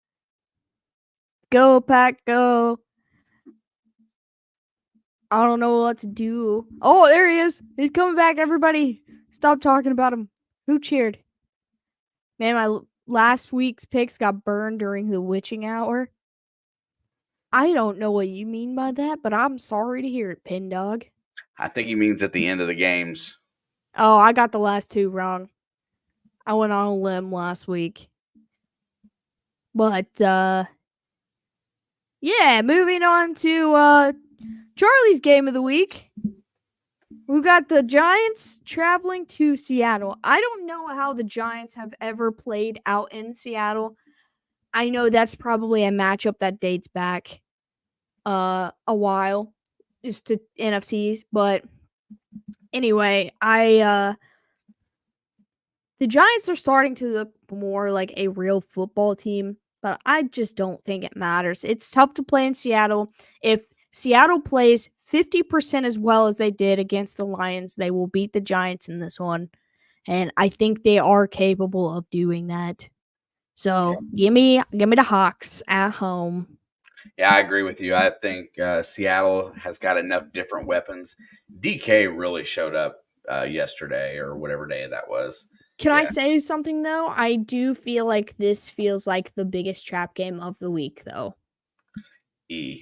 Go, Pack, go. I don't know what to do. Oh, there he is. He's coming back, everybody. Stop talking about him. Who cheered? Man, my last week's picks got burned during the witching hour. I don't know what you mean by that, but I'm sorry to hear it, Pin Dog. I think he means at the end of the games. Oh, I got the last 2 wrong. I went on a limb last week. But, yeah, moving on to Charlie's game of the week. We got the Giants traveling to Seattle. I don't know how the Giants have ever played out in Seattle. I know that's probably a matchup that dates back a while. just to NFCs. But anyway, the Giants are starting to look more like a real football team, but I just don't think it matters. It's tough to play in Seattle. If Seattle plays 50% as well as they did against the Lions, they will beat the Giants in this one. And I think they are capable of doing that. So give me the Hawks at home. Yeah, I agree with you. I think Seattle has got enough different weapons. DK really showed up yesterday or whatever day that was. Can I Yeah. say something though? I do feel like this feels like the biggest trap game of the week though.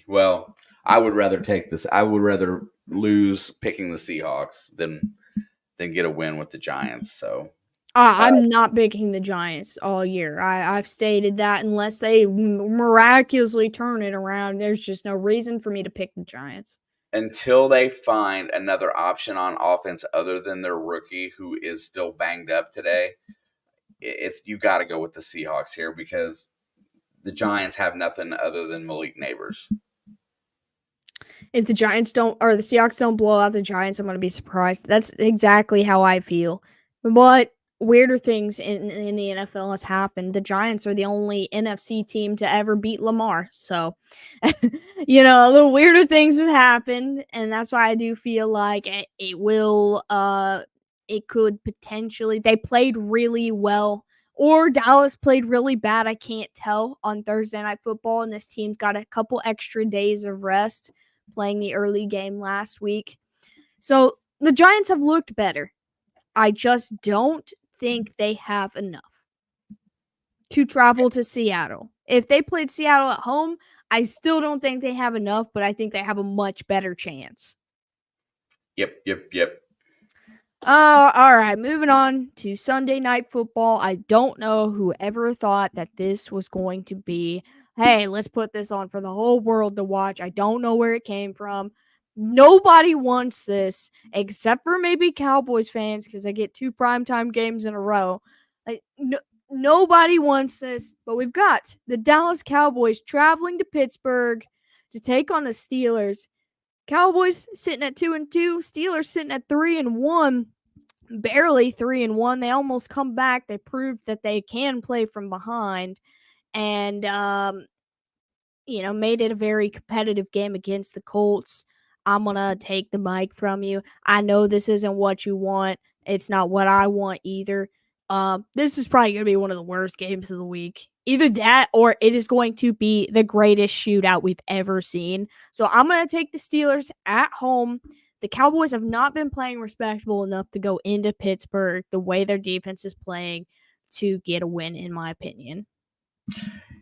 Well, I would rather take this. I would rather lose picking the Seahawks than get a win with the Giants. So I'm not picking the Giants all year. I've stated that unless they miraculously turn it around, there's just no reason for me to pick the Giants. until they find another option on offense other than their rookie who is still banged up today, it's you got to go with the Seahawks here because the Giants have nothing other than Malik Neighbors. If the Giants don't, or the Seahawks don't blow out the Giants, I'm going to be surprised. That's exactly how I feel. But weirder things in the NFL has happened. The Giants are the only NFC team to ever beat Lamar. So, the weirder things have happened. And that's why I do feel like it will, it could potentially, they played really well. Or Dallas played really bad. I can't tell on Thursday Night Football. And this team's got a couple extra days of rest playing the early game last week. So the Giants have looked better. I just don't think they have enough to travel to Seattle. If they played Seattle at home, I still don't think they have enough, but I think they have a much better chance. Yep. All right, moving on to Sunday Night Football. I don't know whoever thought that this was going to be, hey, let's put this on for the whole world to watch. I don't know where it came from. Nobody wants this except for maybe Cowboys fans because they get 2 primetime games in a row. Nobody wants this, but we've got the Dallas Cowboys traveling to Pittsburgh to take on the Steelers. Cowboys sitting at 2-2, Steelers sitting at 3-1. Barely 3-1. They almost come back. They proved that they can play from behind, and made it a very competitive game against the Colts. I'm gonna take the mic from you. I know this isn't what you want. It's not what I want either. This is probably gonna be one of the worst games of the week. Either that or it is going to be the greatest shootout we've ever seen. So I'm gonna take the Steelers at home. The Cowboys have not been playing respectable enough to go into Pittsburgh the way their defense is playing to get a win, in my opinion.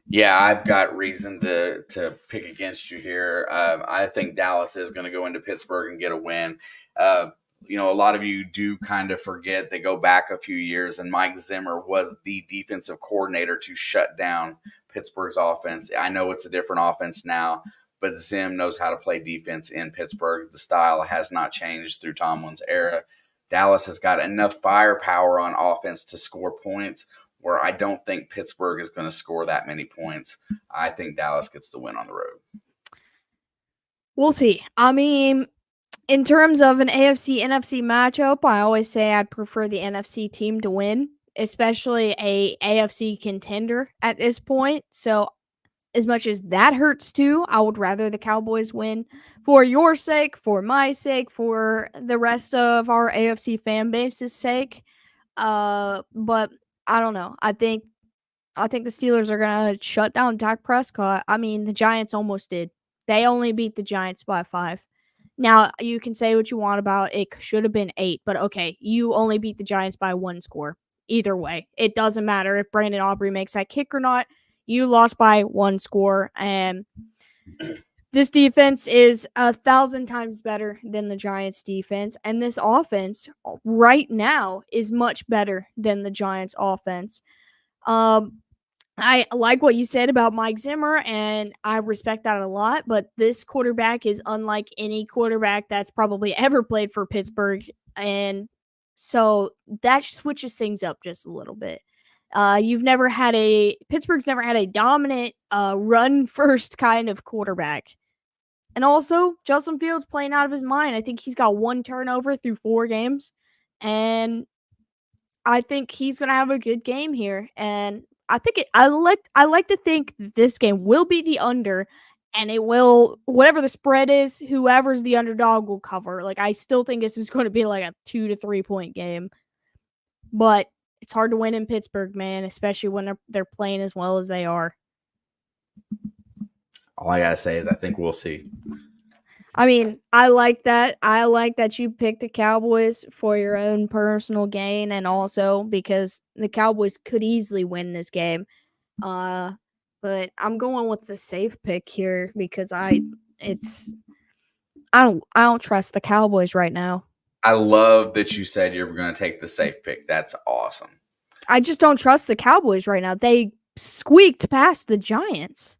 Yeah, I've got reason to pick against you here. I think Dallas is going to go into Pittsburgh and get a win. A lot of you do kind of forget they go back a few years, and Mike Zimmer was the defensive coordinator to shut down Pittsburgh's offense. I know it's a different offense now, but Zim knows how to play defense in Pittsburgh. The style has not changed through Tomlin's era. Dallas has got enough firepower on offense to score points, where I don't think Pittsburgh is going to score that many points. I think Dallas gets the win on the road. We'll see. I mean, in terms of an AFC-NFC matchup, I always say I'd prefer the NFC team to win, especially a AFC contender at this point. So as much as that hurts too, I would rather the Cowboys win for your sake, for my sake, for the rest of our AFC fan base's sake. But I don't know. I think the Steelers are gonna shut down Dak Prescott. I mean, the Giants almost did. They only beat the Giants by 5. Now, you can say what you want about it should have been 8, but okay, you only beat the Giants by 1 score. Either way, it doesn't matter if Brandon Aubrey makes that kick or not. You lost by 1 score, and this defense is 1,000 times better than the Giants' defense, and this offense right now is much better than the Giants' offense. I like what you said about Mike Zimmer, and I respect that a lot, but this quarterback is unlike any quarterback that's probably ever played for Pittsburgh, and so that switches things up just a little bit. Pittsburgh's never had a dominant run first kind of quarterback. And also, Justin Fields playing out of his mind. I think he's got 1 turnover through 4 games. And I think he's going to have a good game here. And I like to think this game will be the under, and it will, whatever the spread is, whoever's the underdog will cover. Like, I still think this is going to be like a 2 to 3 point game. But it's hard to win in Pittsburgh, man, especially when they're playing as well as they are. All I gotta say is I think we'll see. I mean, I like that. I like that you picked the Cowboys for your own personal gain, and also because the Cowboys could easily win this game. But I'm going with the safe pick here because I don't trust the Cowboys right now. I love that you said you're going to take the safe pick. That's awesome. I just don't trust the Cowboys right now. They squeaked past the Giants.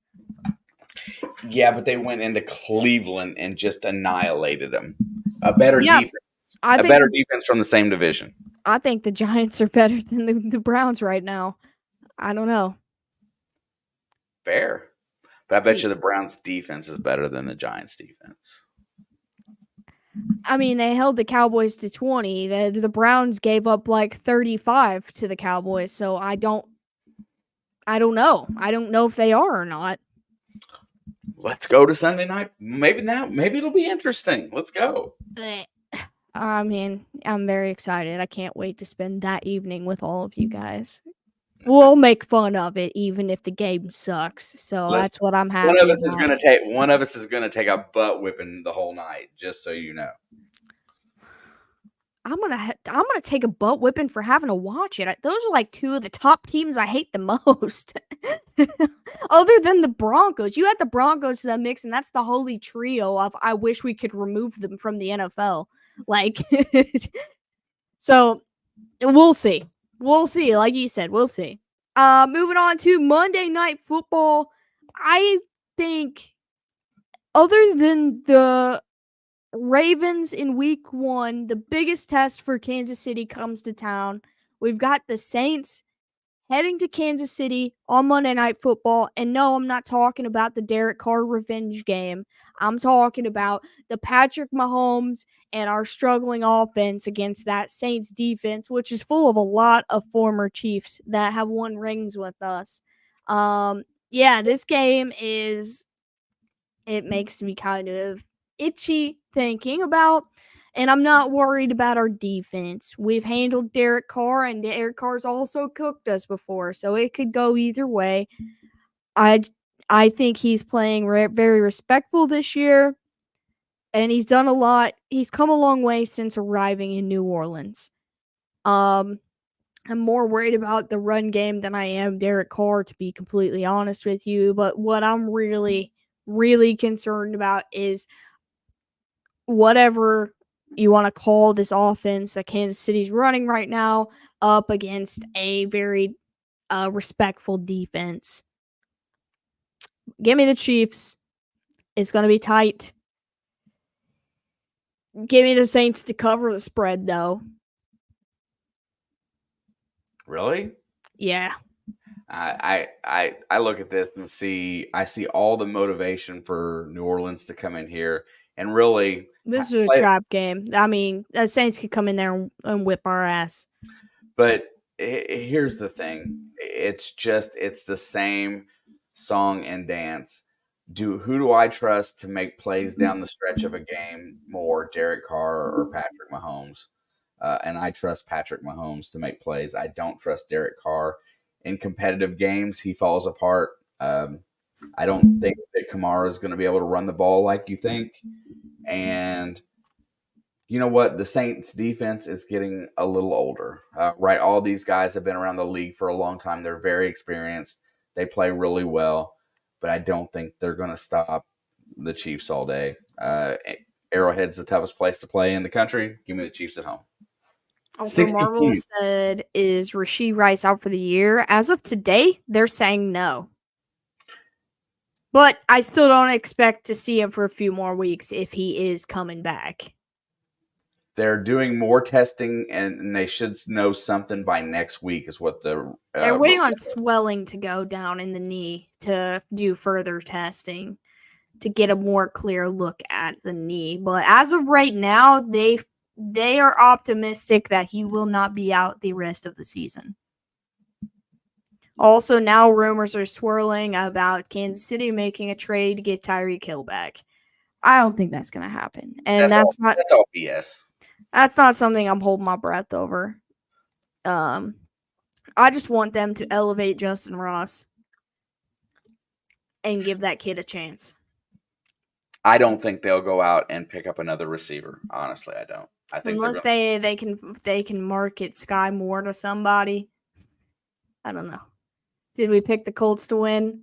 Yeah, but they went into Cleveland and just annihilated them. A better defense. Better defense from the same division. I think the Giants are better than the Browns right now. I don't know. Fair. But I bet you the Browns' defense is better than the Giants' defense. I mean, they held the Cowboys to 20. The Browns gave up like 35 to the Cowboys, so I don't know. I don't know if they are or not. Let's go to Sunday night. Maybe it'll be interesting. Let's go. I mean, I'm very excited. I can't wait to spend that evening with all of you guys. We'll make fun of it, even if the game sucks. So that's what I'm happy about. One of us is gonna take a butt whipping the whole night, just so you know. I'm gonna take a butt whipping for having to watch it. Those are like 2 of the top teams I hate the most. Other than the Broncos. You had the Broncos in the mix, and that's the holy trio of I wish we could remove them from the NFL. Like, so we'll see. We'll see. Like you said, we'll see. Moving on to Monday Night Football. I think other than the Ravens in week 1, the biggest test for Kansas City comes to town. We've got the Saints heading to Kansas City on Monday Night Football. And no, I'm not talking about the Derek Carr revenge game. I'm talking about the Patrick Mahomes and our struggling offense against that Saints defense, which is full of a lot of former Chiefs that have won rings with us. This game it makes me kind of itchy thinking about, and I'm not worried about our defense. We've handled Derek Carr, and Derek Carr's also cooked us before, so it could go either way. I think he's playing very respectful this year, and he's done a lot. He's come a long way since arriving in New Orleans. I'm more worried about the run game than I am Derek Carr, to be completely honest with you. But what I'm really, really concerned about is whatever you want to call this offense that Kansas City's running right now up against a very respectful defense. Give me the Chiefs. It's going to be tight. Give me the Saints to cover the spread, though. Really? Yeah. I look at this and see all the motivation for New Orleans to come in here and really. This is a trap game. I mean, the Saints could come in there and whip our ass. But here's the thing: it's the same song and dance. Who do I trust to make plays down the stretch of a game more, Derek Carr or Patrick Mahomes? And I trust Patrick Mahomes to make plays. I don't trust Derek Carr. In competitive games, he falls apart. I don't think that Kamara is going to be able to run the ball like you think. And you know what? The Saints defense is getting a little older, right? All these guys have been around the league for a long time. They're very experienced. They play really well, but I don't think they're going to stop the Chiefs all day. Arrowhead's the toughest place to play in the country. Give me the Chiefs at home. Also, Marvel said, is Rashee Rice out for the year? As of today, they're saying no. But I still don't expect to see him for a few more weeks if he is coming back. They're doing more testing, and they should know something by next week is what they're waiting on swelling to go down in the knee to do further testing. to get a more clear look at the knee. But as of right now, they are optimistic that he will not be out the rest of the season. Also, now rumors are swirling about Kansas City making a trade to get Tyreek Hill back. I don't think that's going to happen. And that's all BS. That's not something I'm holding my breath over. I just want them to elevate Justin Ross and give that kid a chance. I don't think they'll go out and pick up another receiver. Honestly, I don't. I think unless they can market Sky Moore to somebody. I don't know. Did we pick the Colts to win?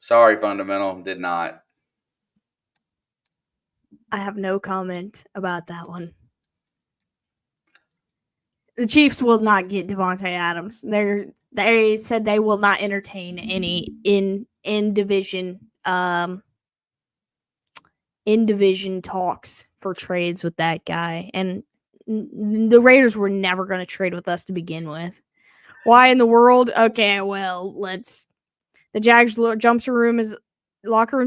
Sorry, Fundamental. Did not. I have no comment about that one. The Chiefs will not get Devontae Adams. They said they will not entertain any in division talks for trades with that guy. And the Raiders were never going to trade with us to begin with. Why in the world? Okay, well, the Jags locker room's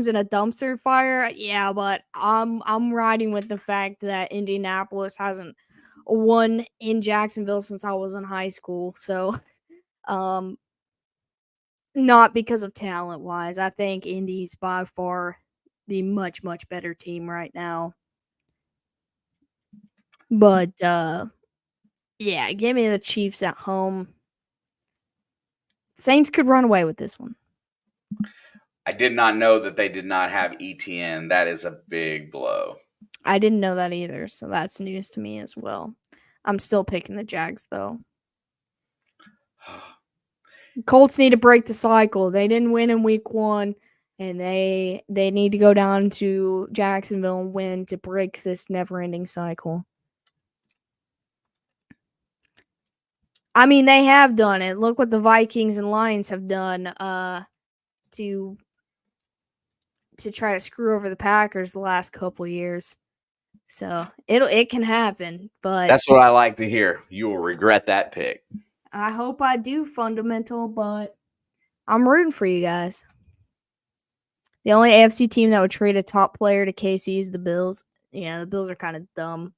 in a dumpster fire. Yeah, but I'm riding with the fact that Indianapolis hasn't won in Jacksonville since I was in high school. So, not because of talent wise. I think Indy's by far the much, much better team right now. But yeah, give me the Chiefs at home. Saints could run away with this one. I did not know that they did not have ETN. That is a big blow. I didn't know that either, so that's news to me as well. I'm still picking the Jags, though. Colts need to break the cycle. They didn't win in week 1, and they need to go down to Jacksonville and win to break this never-ending cycle. I mean, they have done it. Look what the Vikings and Lions have done to try to screw over the Packers the last couple years. So it can happen, but that's what I like to hear. You will regret that pick. I hope I do, Fundamental, but I'm rooting for you guys. The only AFC team that would trade a top player to KC is the Bills. Yeah, the Bills are kind of dumb.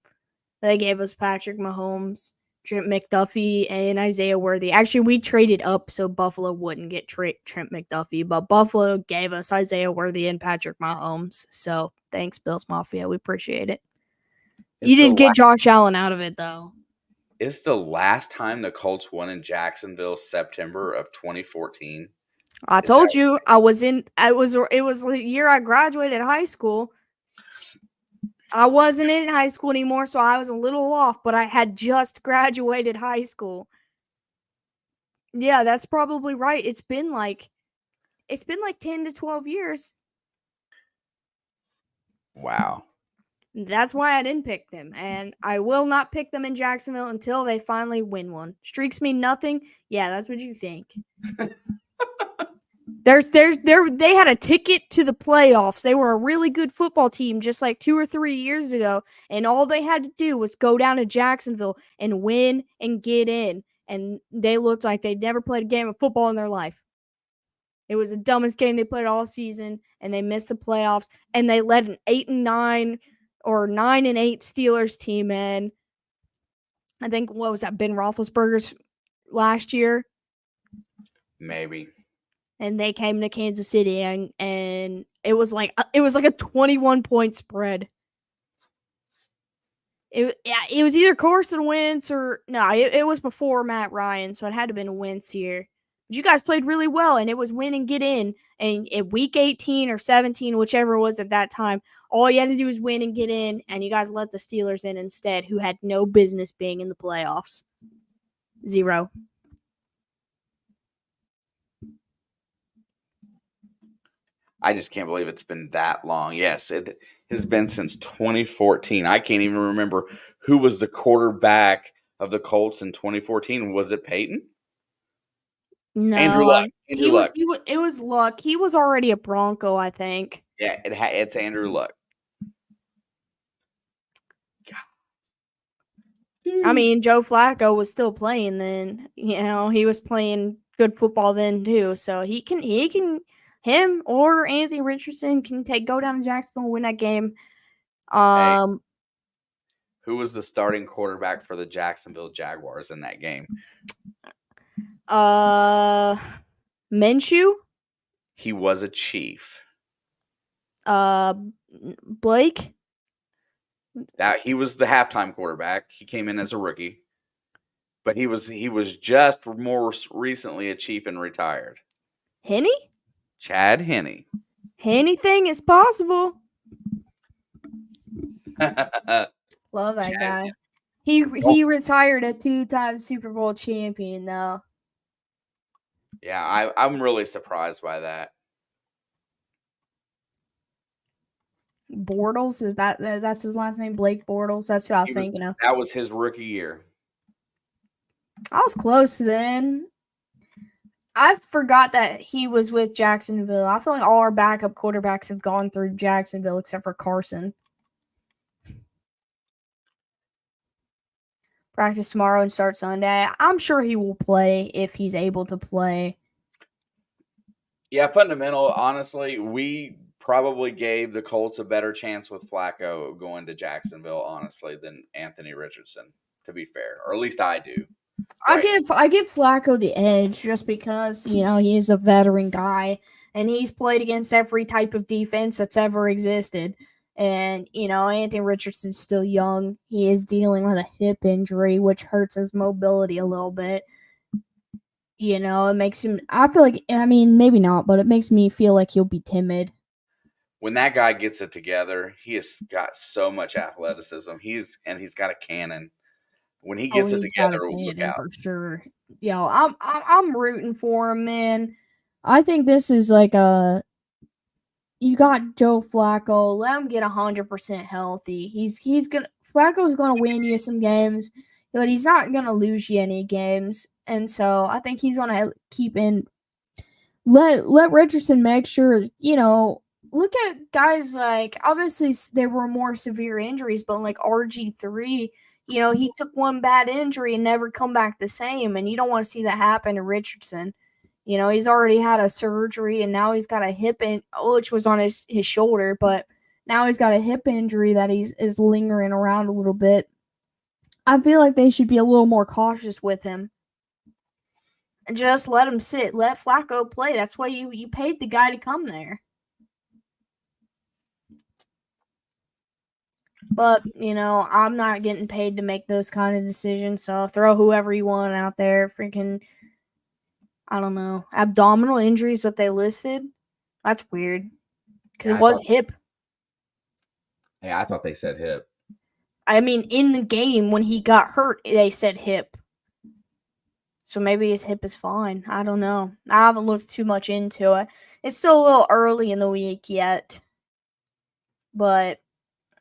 They gave us Patrick Mahomes, Trent McDuffie, and Isaiah Worthy. Actually, we traded up so Buffalo wouldn't get Trent McDuffie, but Buffalo gave us Isaiah Worthy and Patrick Mahomes. So thanks, Bills Mafia. We appreciate it. You did get Josh Allen out of it, though. It's the last time the Colts won in Jacksonville, September of 2014. I told you it was the year I graduated high school. I wasn't in high school anymore, so I was a little off, but I had just graduated high school. Yeah, that's probably right. It's been like 10 to 12 years. Wow. That's why I didn't pick them, and I will not pick them in Jacksonville until they finally win one. Streaks mean nothing. Yeah, that's what you think. They had a ticket to the playoffs. They were a really good football team just like 2 or 3 years ago, and all they had to do was go down to Jacksonville and win and get in, and they looked like they'd never played a game of football in their life. It was the dumbest game they played all season, and they missed the playoffs, and they led an 8-9 or 9-8 Steelers team in. I think, what was that, Ben Roethlisberger's last year? Maybe. And they came to Kansas City, and it was like a 21-point spread. It was either Carson Wentz or no, it was before Matt Ryan, so it had to have been Wentz here. But you guys played really well, and it was win and get in. And at week 18 or 17, whichever it was at that time, all you had to do was win and get in, and you guys let the Steelers in instead, who had no business being in the playoffs. 0. I just can't believe it's been that long. Yes, it has been since 2014. I can't even remember who was the quarterback of the Colts in 2014. Was it Peyton? No, Andrew Luck. It was Luck. He was already a Bronco, I think. Yeah, it's Andrew Luck. I mean, Joe Flacco was still playing then. You know, he was playing good football then too. So he can him or Anthony Richardson can go down to Jacksonville and win that game. Hey, who was the starting quarterback for the Jacksonville Jaguars in that game? Minshew. He was a Chief. Blake. He was the halftime quarterback. He came in as a rookie, but he was just more recently a Chief and retired. Henne? Chad Henne. Anything is possible. Love that guy. He retired a 2-time Super Bowl champion though. Yeah, I'm really surprised by that. Bortles, that's his last name? Blake Bortles. That's who I was thinking of. That was his rookie year. I was close then. I forgot that he was with Jacksonville. I feel like all our backup quarterbacks have gone through Jacksonville except for Carson. Practice tomorrow and start Sunday. I'm sure he will play if he's able to play. Yeah, fundamental. Honestly, we probably gave the Colts a better chance with Flacco going to Jacksonville, honestly, than Anthony Richardson, to be fair. Or at least I do. Right. I give Flacco the edge just because, he is a veteran guy and he's played against every type of defense that's ever existed. And, Anthony Richardson's still young. He is dealing with a hip injury, which hurts his mobility a little bit. It makes him, maybe not, but it makes me feel like he'll be timid. When that guy gets it together, he has got so much athleticism. He's got a cannon. When he gets it together, look out for sure. I'm rooting for him, man. I think this is like you got Joe Flacco. Let him get 100% healthy. Flacco's gonna win you some games, but he's not gonna lose you any games. And so I think he's gonna keep in. Let Richardson make sure, look at guys like, obviously there were more severe injuries, but like RG3, he took one bad injury and never come back the same. And you don't want to see that happen to Richardson. He's already had a surgery and now he's got a hip which was on his shoulder, but now he's got a hip injury that is lingering around a little bit. I feel like they should be a little more cautious with him. And just let him sit. Let Flacco play. That's why you paid the guy to come there. But, I'm not getting paid to make those kind of decisions. So throw whoever you want out there. Freaking, I don't know. Abdominal injuries, what they listed. That's weird. Because it was hip. Yeah, I thought they said hip. In the game when he got hurt, they said hip. So maybe his hip is fine. I don't know. I haven't looked too much into it. It's still a little early in the week yet. But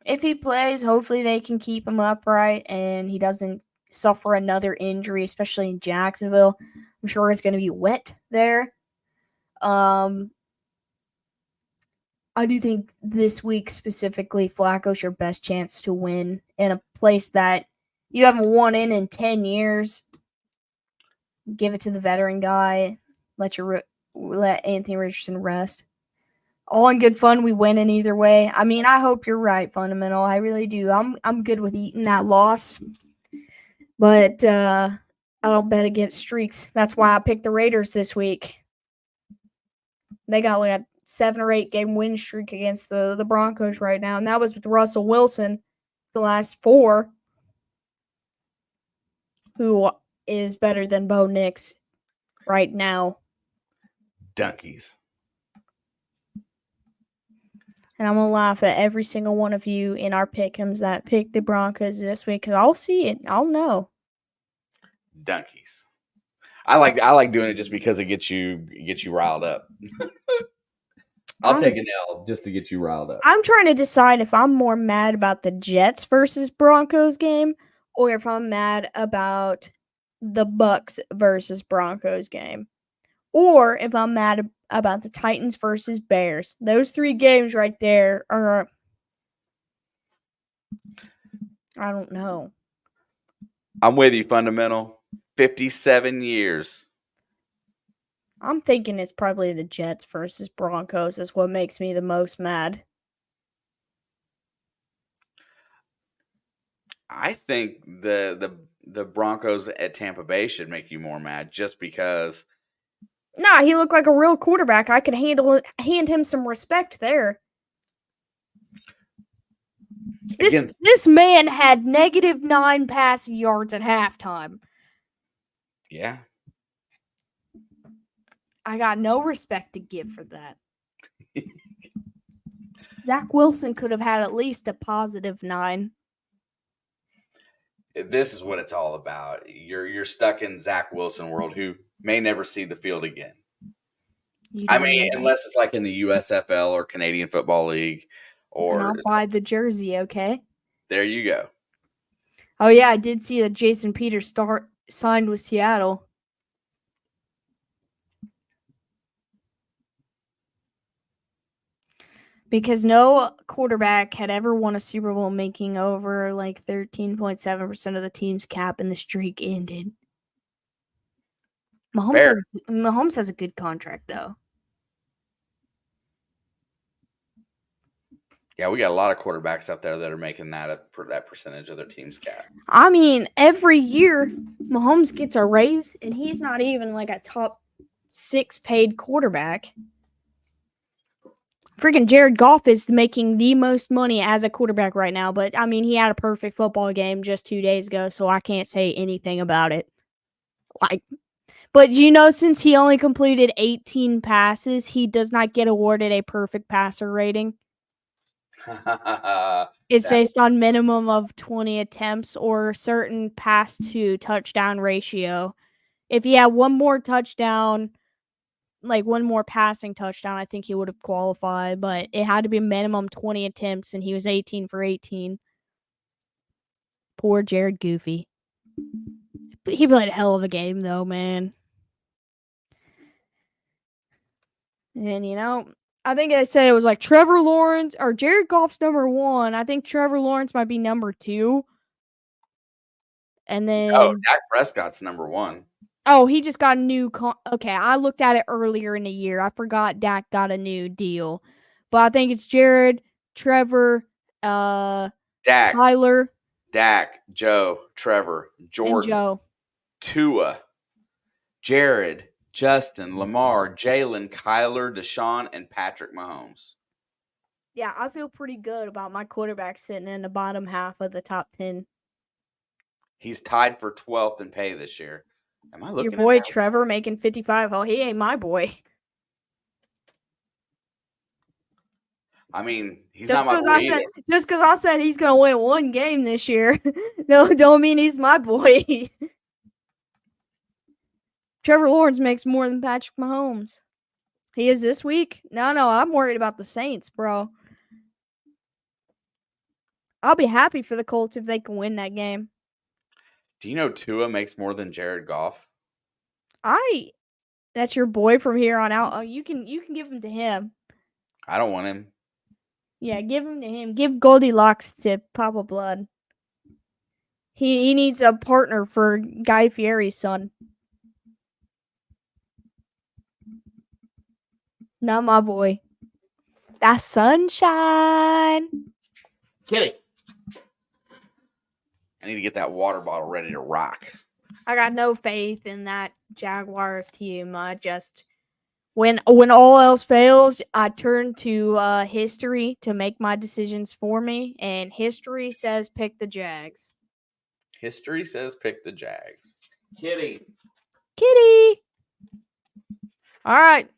if he plays, hopefully they can keep him upright and he doesn't suffer another injury, especially in Jacksonville. I'm sure it's going to be wet there. I do think this week specifically, Flacco's your best chance to win in a place that you haven't won in 10 years. Give it to the veteran guy. Let Anthony Richardson rest. All in good fun. We win in either way. I hope you're right, Fundamental. I really do. I'm good with eating that loss. But I don't bet against streaks. That's why I picked the Raiders this week. They got like a 7 or 8 game win streak against the Broncos right now. And that was with Russell Wilson the last 4. Who is better than Bo Nix right now. Donkeys. And I'm going to laugh at every single one of you in our pick'ems that picked the Broncos this week because I'll see it. I'll know. Donkeys. I like doing it just because it gets you riled up. I'll take an L just to get you riled up. I'm trying to decide if I'm more mad about the Jets versus Broncos game or if I'm mad about the Bucks versus Broncos game. Or if I'm mad about the Titans versus Bears. Those 3 games right there are, I don't know. I'm with you, Fundamental. 57 years. I'm thinking it's probably the Jets versus Broncos is what makes me the most mad. I think the Broncos at Tampa Bay should make you more mad just because. Nah, he looked like a real quarterback. I could hand him some respect there. This man had -9 passing yards at halftime. Yeah. I got no respect to give for that. Zach Wilson could have had at least a +9. This is what it's all about. You're stuck in Zach Wilson world, who may never see the field again. I mean, unless it's like in the USFL or Canadian Football League, or and I'll buy the jersey. Okay. There you go. Oh yeah, I did see that Jason Peters signed with Seattle. Because no quarterback had ever won a Super Bowl making over like 13.7% of the team's cap, and the streak ended. Mahomes has a good contract, though. Yeah, we got a lot of quarterbacks out there that are making that percentage of their team's cap. I mean, every year Mahomes gets a raise, and he's not even like a top 6 paid quarterback. Freaking Jared Goff is making the most money as a quarterback right now, but I mean, he had a perfect football game just 2 days ago, so I can't say anything about it. But since he only completed 18 passes, he does not get awarded a perfect passer rating. It's based on minimum of 20 attempts or a certain pass to touchdown ratio. If he had one more touchdown, like one more passing touchdown, I think he would have qualified, but it had to be minimum 20 attempts, and he was 18 for 18. Poor Jared Goofy. He played a hell of a game, though, man. And, I think I said it was like Trevor Lawrence or Jared Goff's number 1. I think Trevor Lawrence might be number 2. And then... Oh, Dak Prescott's number 1. Oh, he just got a new... Okay, I looked at it earlier in the year. I forgot Dak got a new deal. But I think it's Jared, Trevor, Dak, Tyler. Dak, Joe, Trevor, Jordan, Joe. Tua, Jared, Justin, Lamar, Jalen, Kyler, Deshaun, and Patrick Mahomes. Yeah, I feel pretty good about my quarterback sitting in the bottom half of the top 10. He's tied for 12th in pay this year. Am I looking Your boy at Trevor making 55. Oh, he ain't my boy. I mean, he's not my boy either. Just because I said he's going to win one game this year, no, don't mean he's my boy. Trevor Lawrence makes more than Patrick Mahomes. He is this week? No, I'm worried about the Saints, bro. I'll be happy for the Colts if they can win that game. Do you know Tua makes more than Jared Goff? That's your boy from here on out. Oh, you can give him to him. I don't want him. Yeah, give him to him. Give Goldilocks to Papa Blood. He needs a partner for Guy Fieri's son. Not my boy. That's sunshine. Kitty. I need to get that water bottle ready to rock. I got no faith in that Jaguars team. I just when all else fails, I turn to history to make my decisions for me, and history says pick the Jags. History says pick the Jags. Kitty. All right.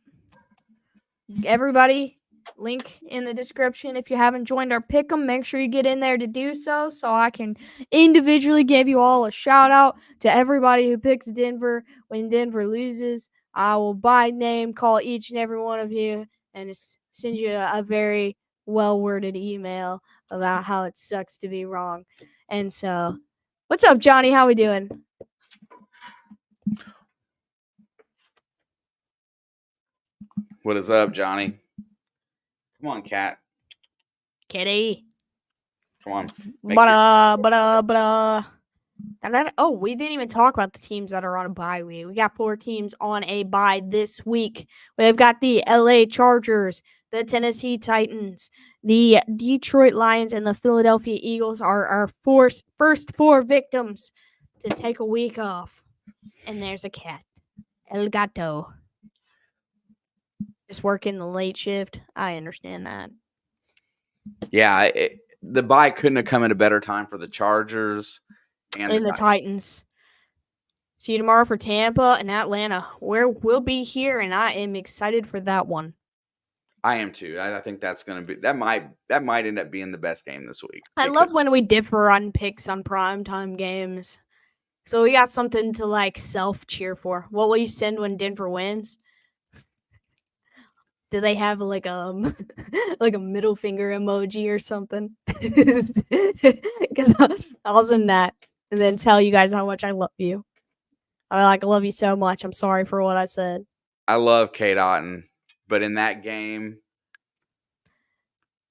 Everybody, link in the description. If you haven't joined our pick'em, make sure you get in there to do so I can individually give you all a shout out. To everybody who picks Denver when Denver loses, I will by name call each and every one of you and send you a very well-worded email about how it sucks to be wrong. And so, what's up, Johnny? How we doing? What is up, Johnny? Come on, cat. Kitty. Come on. We didn't even talk about the teams that are on a bye week. We got 4 teams on a bye this week. We've got the LA Chargers, the Tennessee Titans, the Detroit Lions, and the Philadelphia Eagles are our first 4 victims to take a week off. And there's a cat. El gato. Just working the late shift. I understand that. Yeah, the bye couldn't have come at a better time for the Chargers And the Titans. See you tomorrow for Tampa and Atlanta, where we'll be here, and I am excited for that one. I am too. I think that's going to be that might end up being the best game this week. I love when we differ on picks on primetime games. So we got something to like self cheer for. What will you send when Denver wins? Do they have like like a middle finger emoji or something? Because I'll send that and then tell you guys how much I love you. I love you so much. I'm sorry for what I said. I love Kate Otten, but in that game,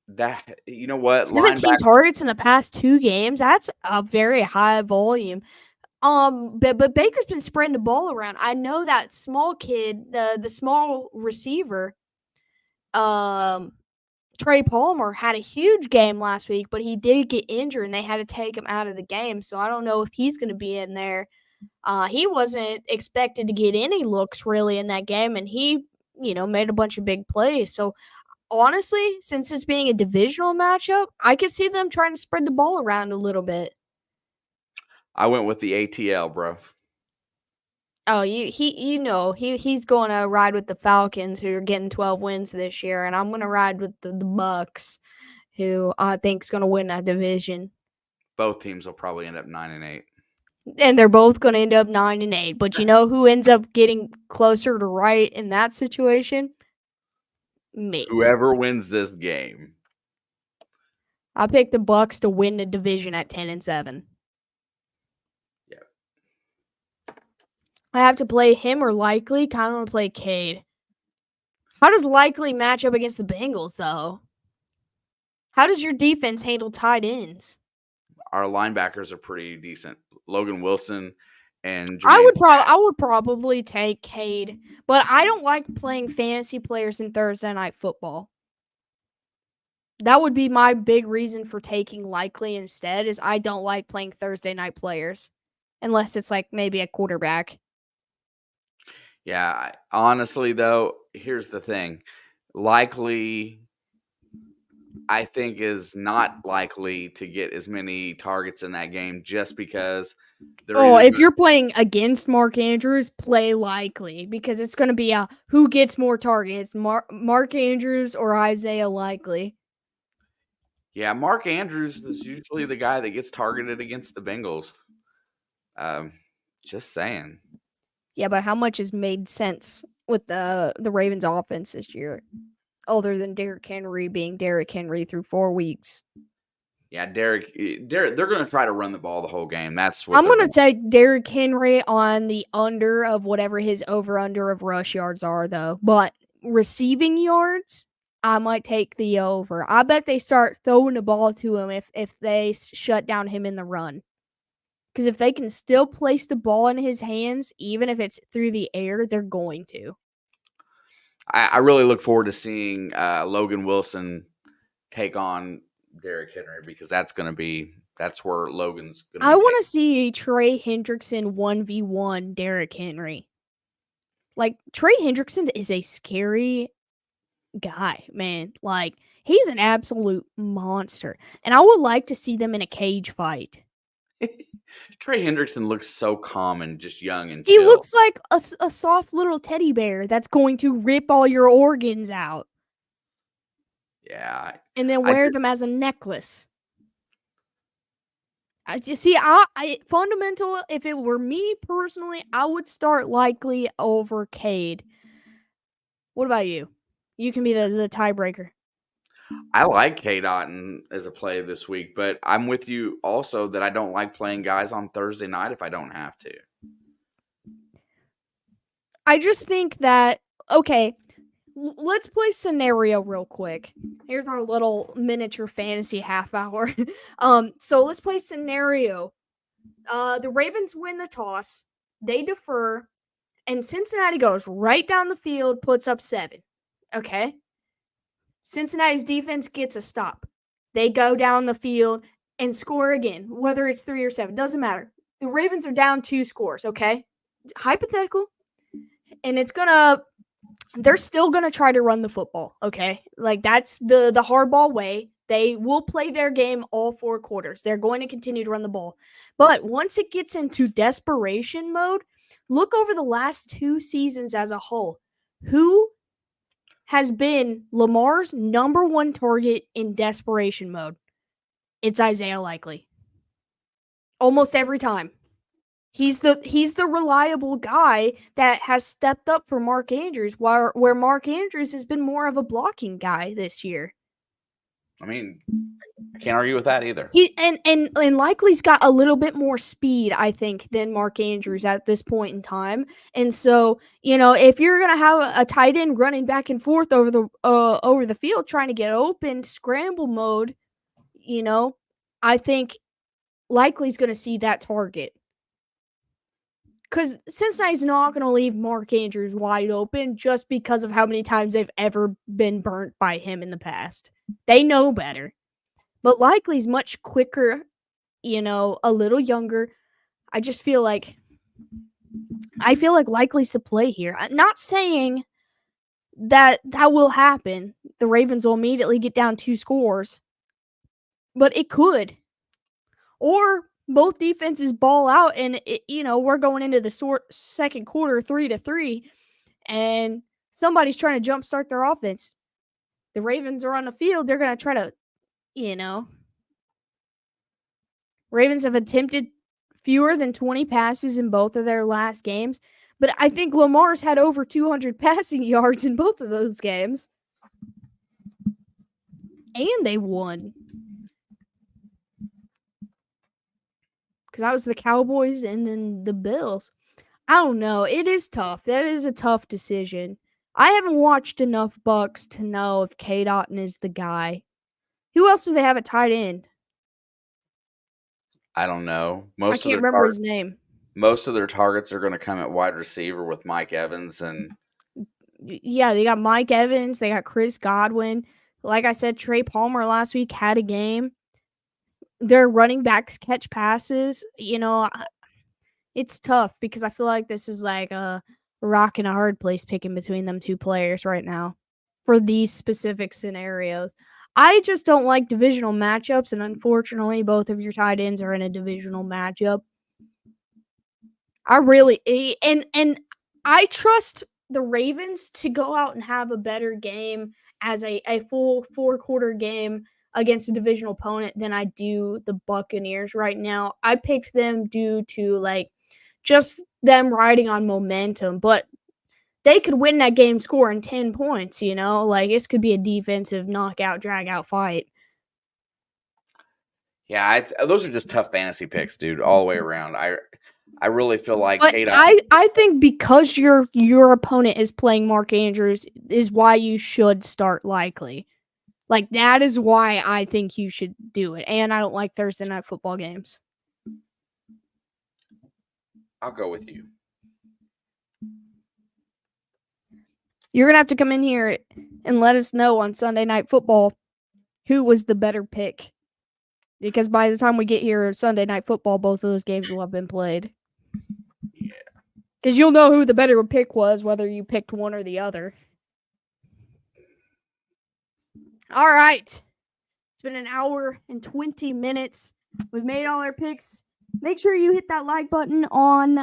that you know what, 17 targets in the past 2 games. That's a very high volume. But Baker's been spreading the ball around. I know that small kid, the small receiver, Trey Palmer had a huge game last week, but he did get injured and they had to take him out of the game. So I don't know if he's going to be in there. He wasn't expected to get any looks really in that game, and he, made a bunch of big plays. So honestly, since it's being a divisional matchup, I could see them trying to spread the ball around a little bit. I went with the ATL, bro. Oh, he's going to ride with the Falcons, who are getting 12 wins this year, and I'm going to ride with the Bucks, who I think is going to win that division. Both teams will probably end up 9-8. And they're both going to end up 9-8. But you know who ends up getting closer to right in that situation? Me. Whoever wins this game. I picked the Bucks to win the division at 10-7. Yeah. I have to play him or Likely. Kind of want to play Cade. How does Likely match up against the Bengals, though? How does your defense handle tight ends? Our linebackers are pretty decent. Logan Wilson and I would probably take Cade, but I don't like playing fantasy players in Thursday Night Football. That would be my big reason for taking Likely instead, is I don't like playing Thursday night players unless it's like maybe a quarterback. Yeah, honestly though, here's the thing. Likely, I think, is not likely to get as many targets in that game just because if you're playing against Mark Andrews, play Likely, because it's going to be a who gets more targets, Mark Andrews or Isaiah Likely. Yeah, Mark Andrews is usually the guy that gets targeted against the Bengals. Just saying. Yeah, but how much has made sense with the Ravens offense this year, other than Derrick Henry being Derrick Henry through 4 weeks? Yeah, Derrick, they're going to try to run the ball the whole game. That's what I'm going to take Derrick Henry on the under of whatever his over-under of rush yards are, though. But receiving yards, I might take the over. I bet they start throwing the ball to him if they shut down him in the run. Because if they can still place the ball in his hands, even if it's through the air, they're going to. I really look forward to seeing Logan Wilson take on Derrick Henry, because that's where Logan's going to be. I want to see Trey Hendrickson 1v1 Derrick Henry. Like, Trey Hendrickson is a scary guy, man. Like, he's an absolute monster. And I would like to see them in a cage fight. Trey Hendrickson looks so calm and just young and chill. He looks like a soft little teddy bear that's going to rip all your organs out. Yeah. And then wear them as a necklace. You see, I fundamental, if it were me personally, I would start Likely over Cade. What about you? You can be the tiebreaker. I like Kate Otten as a play this week, but I'm with you also that I don't like playing guys on Thursday night if I don't have to. I just think that, okay, let's play scenario real quick. Here's our little miniature fantasy half hour. So let's play scenario. The Ravens win the toss. They defer, and Cincinnati goes right down the field, puts up 7. Okay? Cincinnati's defense gets a stop. They go down the field and score again, whether it's 3 or 7, doesn't matter. The Ravens are down 2 scores, okay? Hypothetical. And they're still gonna try to run the football, okay? Like that's the hardball way. They will play their game all 4 quarters. They're going to continue to run the ball. But once it gets into desperation mode, look over the last 2 seasons as a whole. Who has been Lamar's number 1 target in desperation mode? It's Isaiah Likely. Almost every time. He's the reliable guy that has stepped up for Mark Andrews, where Mark Andrews has been more of a blocking guy this year. I mean, I can't argue with that either. And Likely's got a little bit more speed, I think, than Mark Andrews at this point in time. And so, if you're gonna have a tight end running back and forth over the field trying to get open, scramble mode, I think Likely's gonna see that target. Because Cincinnati's not going to leave Mark Andrews wide open just because of how many times they've ever been burnt by him in the past. They know better. But Likely's much quicker, a little younger. I feel like Likely's the play here. I'm not saying that will happen. The Ravens will immediately get down 2 scores. But it could. Or both defenses ball out, and we're going into the second quarter 3-3, and somebody's trying to jumpstart their offense. The Ravens are on the field. They're going to try to, Ravens have attempted fewer than 20 passes in both of their last games, but I think Lamar's had over 200 passing yards in both of those games. And they won. Because that was the Cowboys and then the Bills. I don't know. It is tough. That is a tough decision. I haven't watched enough Bucks to know if K. Dotton is the guy. Who else do they have at tight end? I don't know. I can't remember his name. Most of their targets are going to come at wide receiver with Mike Evans and. Yeah, they got Mike Evans. They got Chris Godwin. Like I said, Trey Palmer last week had a game. Their running backs catch passes. It's tough because I feel like this is like a rock and a hard place picking between them 2 players right now for these specific scenarios. I just don't like divisional matchups, and unfortunately, both of your tight ends are in a divisional matchup. I really and I trust the Ravens to go out and have a better game as a full 4-quarter game against a divisional opponent than I do the Buccaneers right now. I picked them due to just them riding on momentum, but they could win that game scoring 10 points, this could be a defensive knockout, drag out fight. Yeah, those are just tough fantasy picks, dude, all the way around. I really feel like I think because your opponent is playing Mark Andrews is why you should start Likely. That is why I think you should do it. And I don't like Thursday night football games. I'll go with you. You're going to have to come in here and let us know on Sunday Night Football who was the better pick. Because by the time we get here Sunday Night Football, both of those games will have been played. Yeah. Because you'll know who the better pick was, whether you picked one or the other. All right. It's been an hour and 20 minutes. We've made all our picks. Make sure you hit that like button on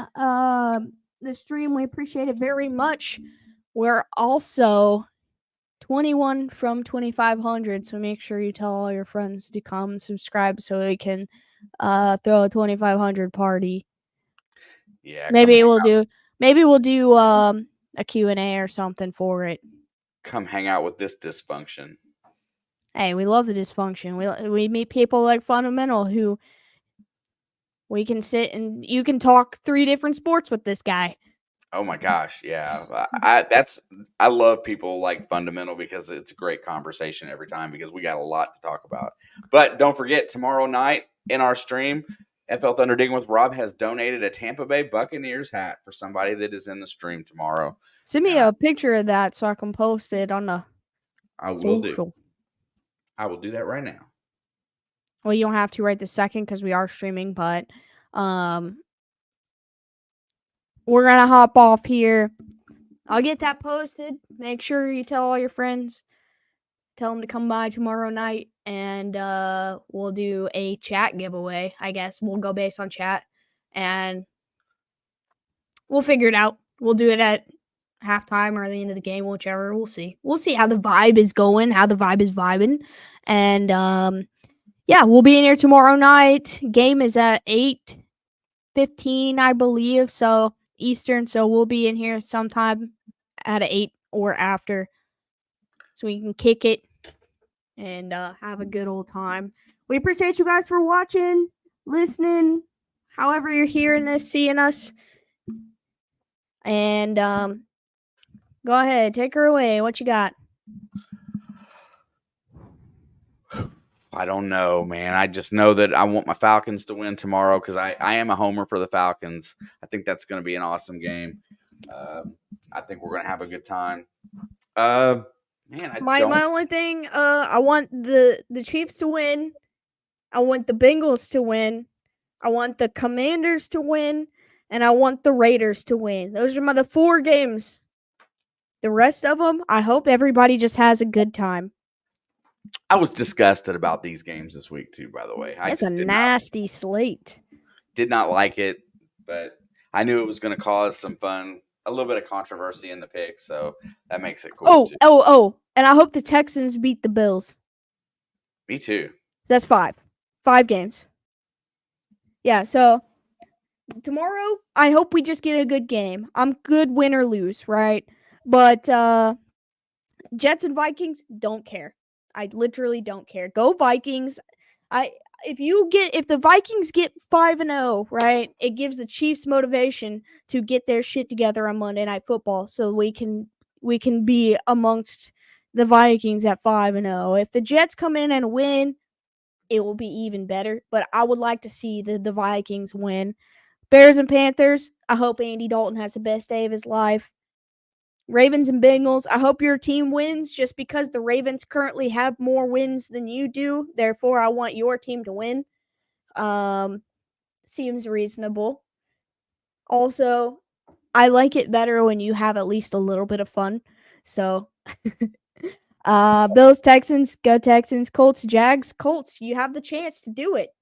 the stream. We appreciate it very much. We're also 21 from 2,500, so make sure you tell all your friends to come subscribe so we can throw a 2,500 party. Yeah. Maybe we'll do a Q&A or something for it. Come hang out with this dysfunction. Hey, we love the dysfunction. We meet people like Fundamental who we can sit and you can talk 3 different sports with this guy. Oh my gosh, yeah. I love people like Fundamental because it's a great conversation every time because we got a lot to talk about. But don't forget, tomorrow night in our stream, FL Thunder Digging with Rob has donated a Tampa Bay Buccaneers hat for somebody that is in the stream tomorrow. Send me a picture of that so I can post it on the I will social. do. I will do that right now. Well, you don't have to right this second because we are streaming, but we're gonna hop off here. I'll get that posted. Make sure you tell all your friends. Tell them to come by tomorrow night, and we'll do a chat giveaway. I guess we'll go based on chat, and we'll figure it out. We'll do it at halftime or the end of the game, whichever. We'll see. We'll see how the vibe is going, how the vibe is vibing, and yeah, we'll be in here tomorrow night. Game is at 8:15, I believe, so Eastern. So we'll be in here sometime at 8 or after, so we can kick it and have a good old time. We appreciate you guys for watching, listening, however you're hearing this, seeing us. And go ahead, take her away. What you got? I don't know, man. I just know that I want my Falcons to win tomorrow because I am a homer for the Falcons. I think that's going to be an awesome game. I think we're going to have a good time. Man, my only thing, I want the Chiefs to win. I want the Bengals to win. I want the Commanders to win. And I want the Raiders to win. Those are the 4 games. The rest of them, I hope everybody just has a good time. I was disgusted about these games this week too, by the way. It's a nasty slate. Did not like it, but I knew it was going to cause some fun, a little bit of controversy in the picks, so that makes it cool too. Oh, and I hope the Texans beat the Bills. Me too. That's 5. 5 games. Yeah, so tomorrow, I hope we just get a good game. I'm good win or lose, right? But Jets and Vikings, don't care. I literally don't care. Go Vikings. If the Vikings get 5-0, right, it gives the Chiefs motivation to get their shit together on Monday Night Football, so we can be amongst the Vikings at 5-0. If the Jets come in and win, it will be even better. But I would like to see the Vikings win. Bears and Panthers, I hope Andy Dalton has the best day of his life. Ravens and Bengals, I hope your team wins just because the Ravens currently have more wins than you do. Therefore, I want your team to win. Seems reasonable. Also, I like it better when you have at least a little bit of fun. So, Bills, Texans, go Texans. Colts, Jags, Colts. You have the chance to do it.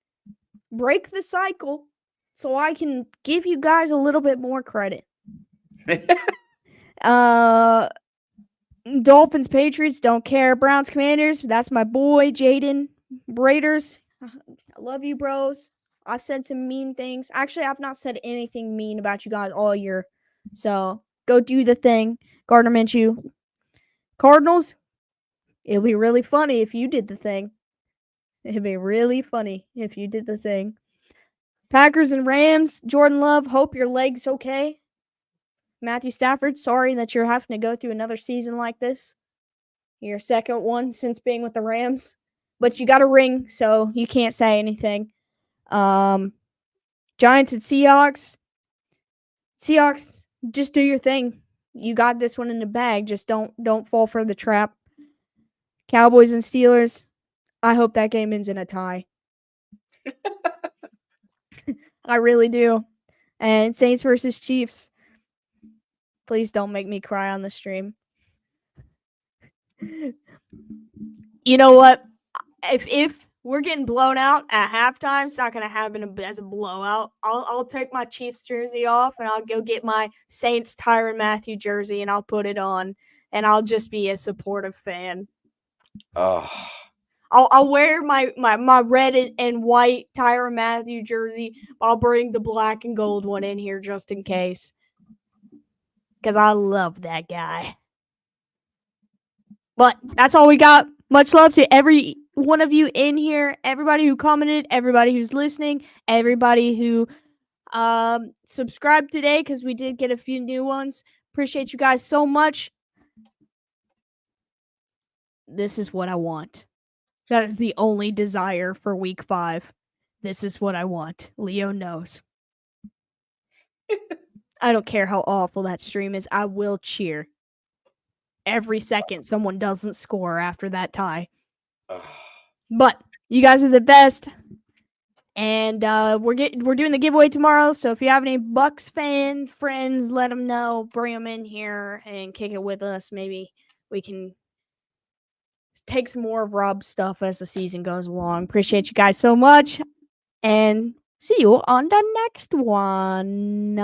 Break the cycle so I can give you guys a little bit more credit. Dolphins, Patriots, don't care. Browns, Commanders, that's my boy, Jaden. Raiders, I love you, bros. I've said some mean things. Actually, I've not said anything mean about you guys all year. So, go do the thing. Gardner Minshew. Cardinals, it'll be really funny if you did the thing. It'd be really funny if you did the thing. Packers and Rams, Jordan Love, hope your leg's okay. Matthew Stafford, sorry that you're having to go through another season like this. Your second one since being with the Rams. But you got a ring, so you can't say anything. Giants and Seahawks. Seahawks, just do your thing. You got this one in the bag. Just don't fall for the trap. Cowboys and Steelers. I hope that game ends in a tie. I really do. And Saints versus Chiefs. Please don't make me cry on the stream. You know what? If we're getting blown out at halftime, it's not going to happen as a blowout. I'll take my Chiefs jersey off and I'll go get my Saints Tyrann Mathieu jersey and I'll put it on and I'll just be a supportive fan. Oh. I'll wear my red and white Tyrann Mathieu jersey. I'll bring the black and gold one in here just in case. Because I love that guy. But that's all we got. Much love to every one of you in here. Everybody who commented. Everybody who's listening. Everybody who subscribed today. Because we did get a few new ones. Appreciate you guys so much. This is what I want. That is the only desire for week 5. This is what I want. Leo knows. I don't care how awful that stream is. I will cheer every second someone doesn't score after that tie. But you guys are the best. And we're doing the giveaway tomorrow. So if you have any Bucks fan friends, let them know. Bring them in here and kick it with us. Maybe we can take some more of Rob's stuff as the season goes along. Appreciate you guys so much. And see you on the next one.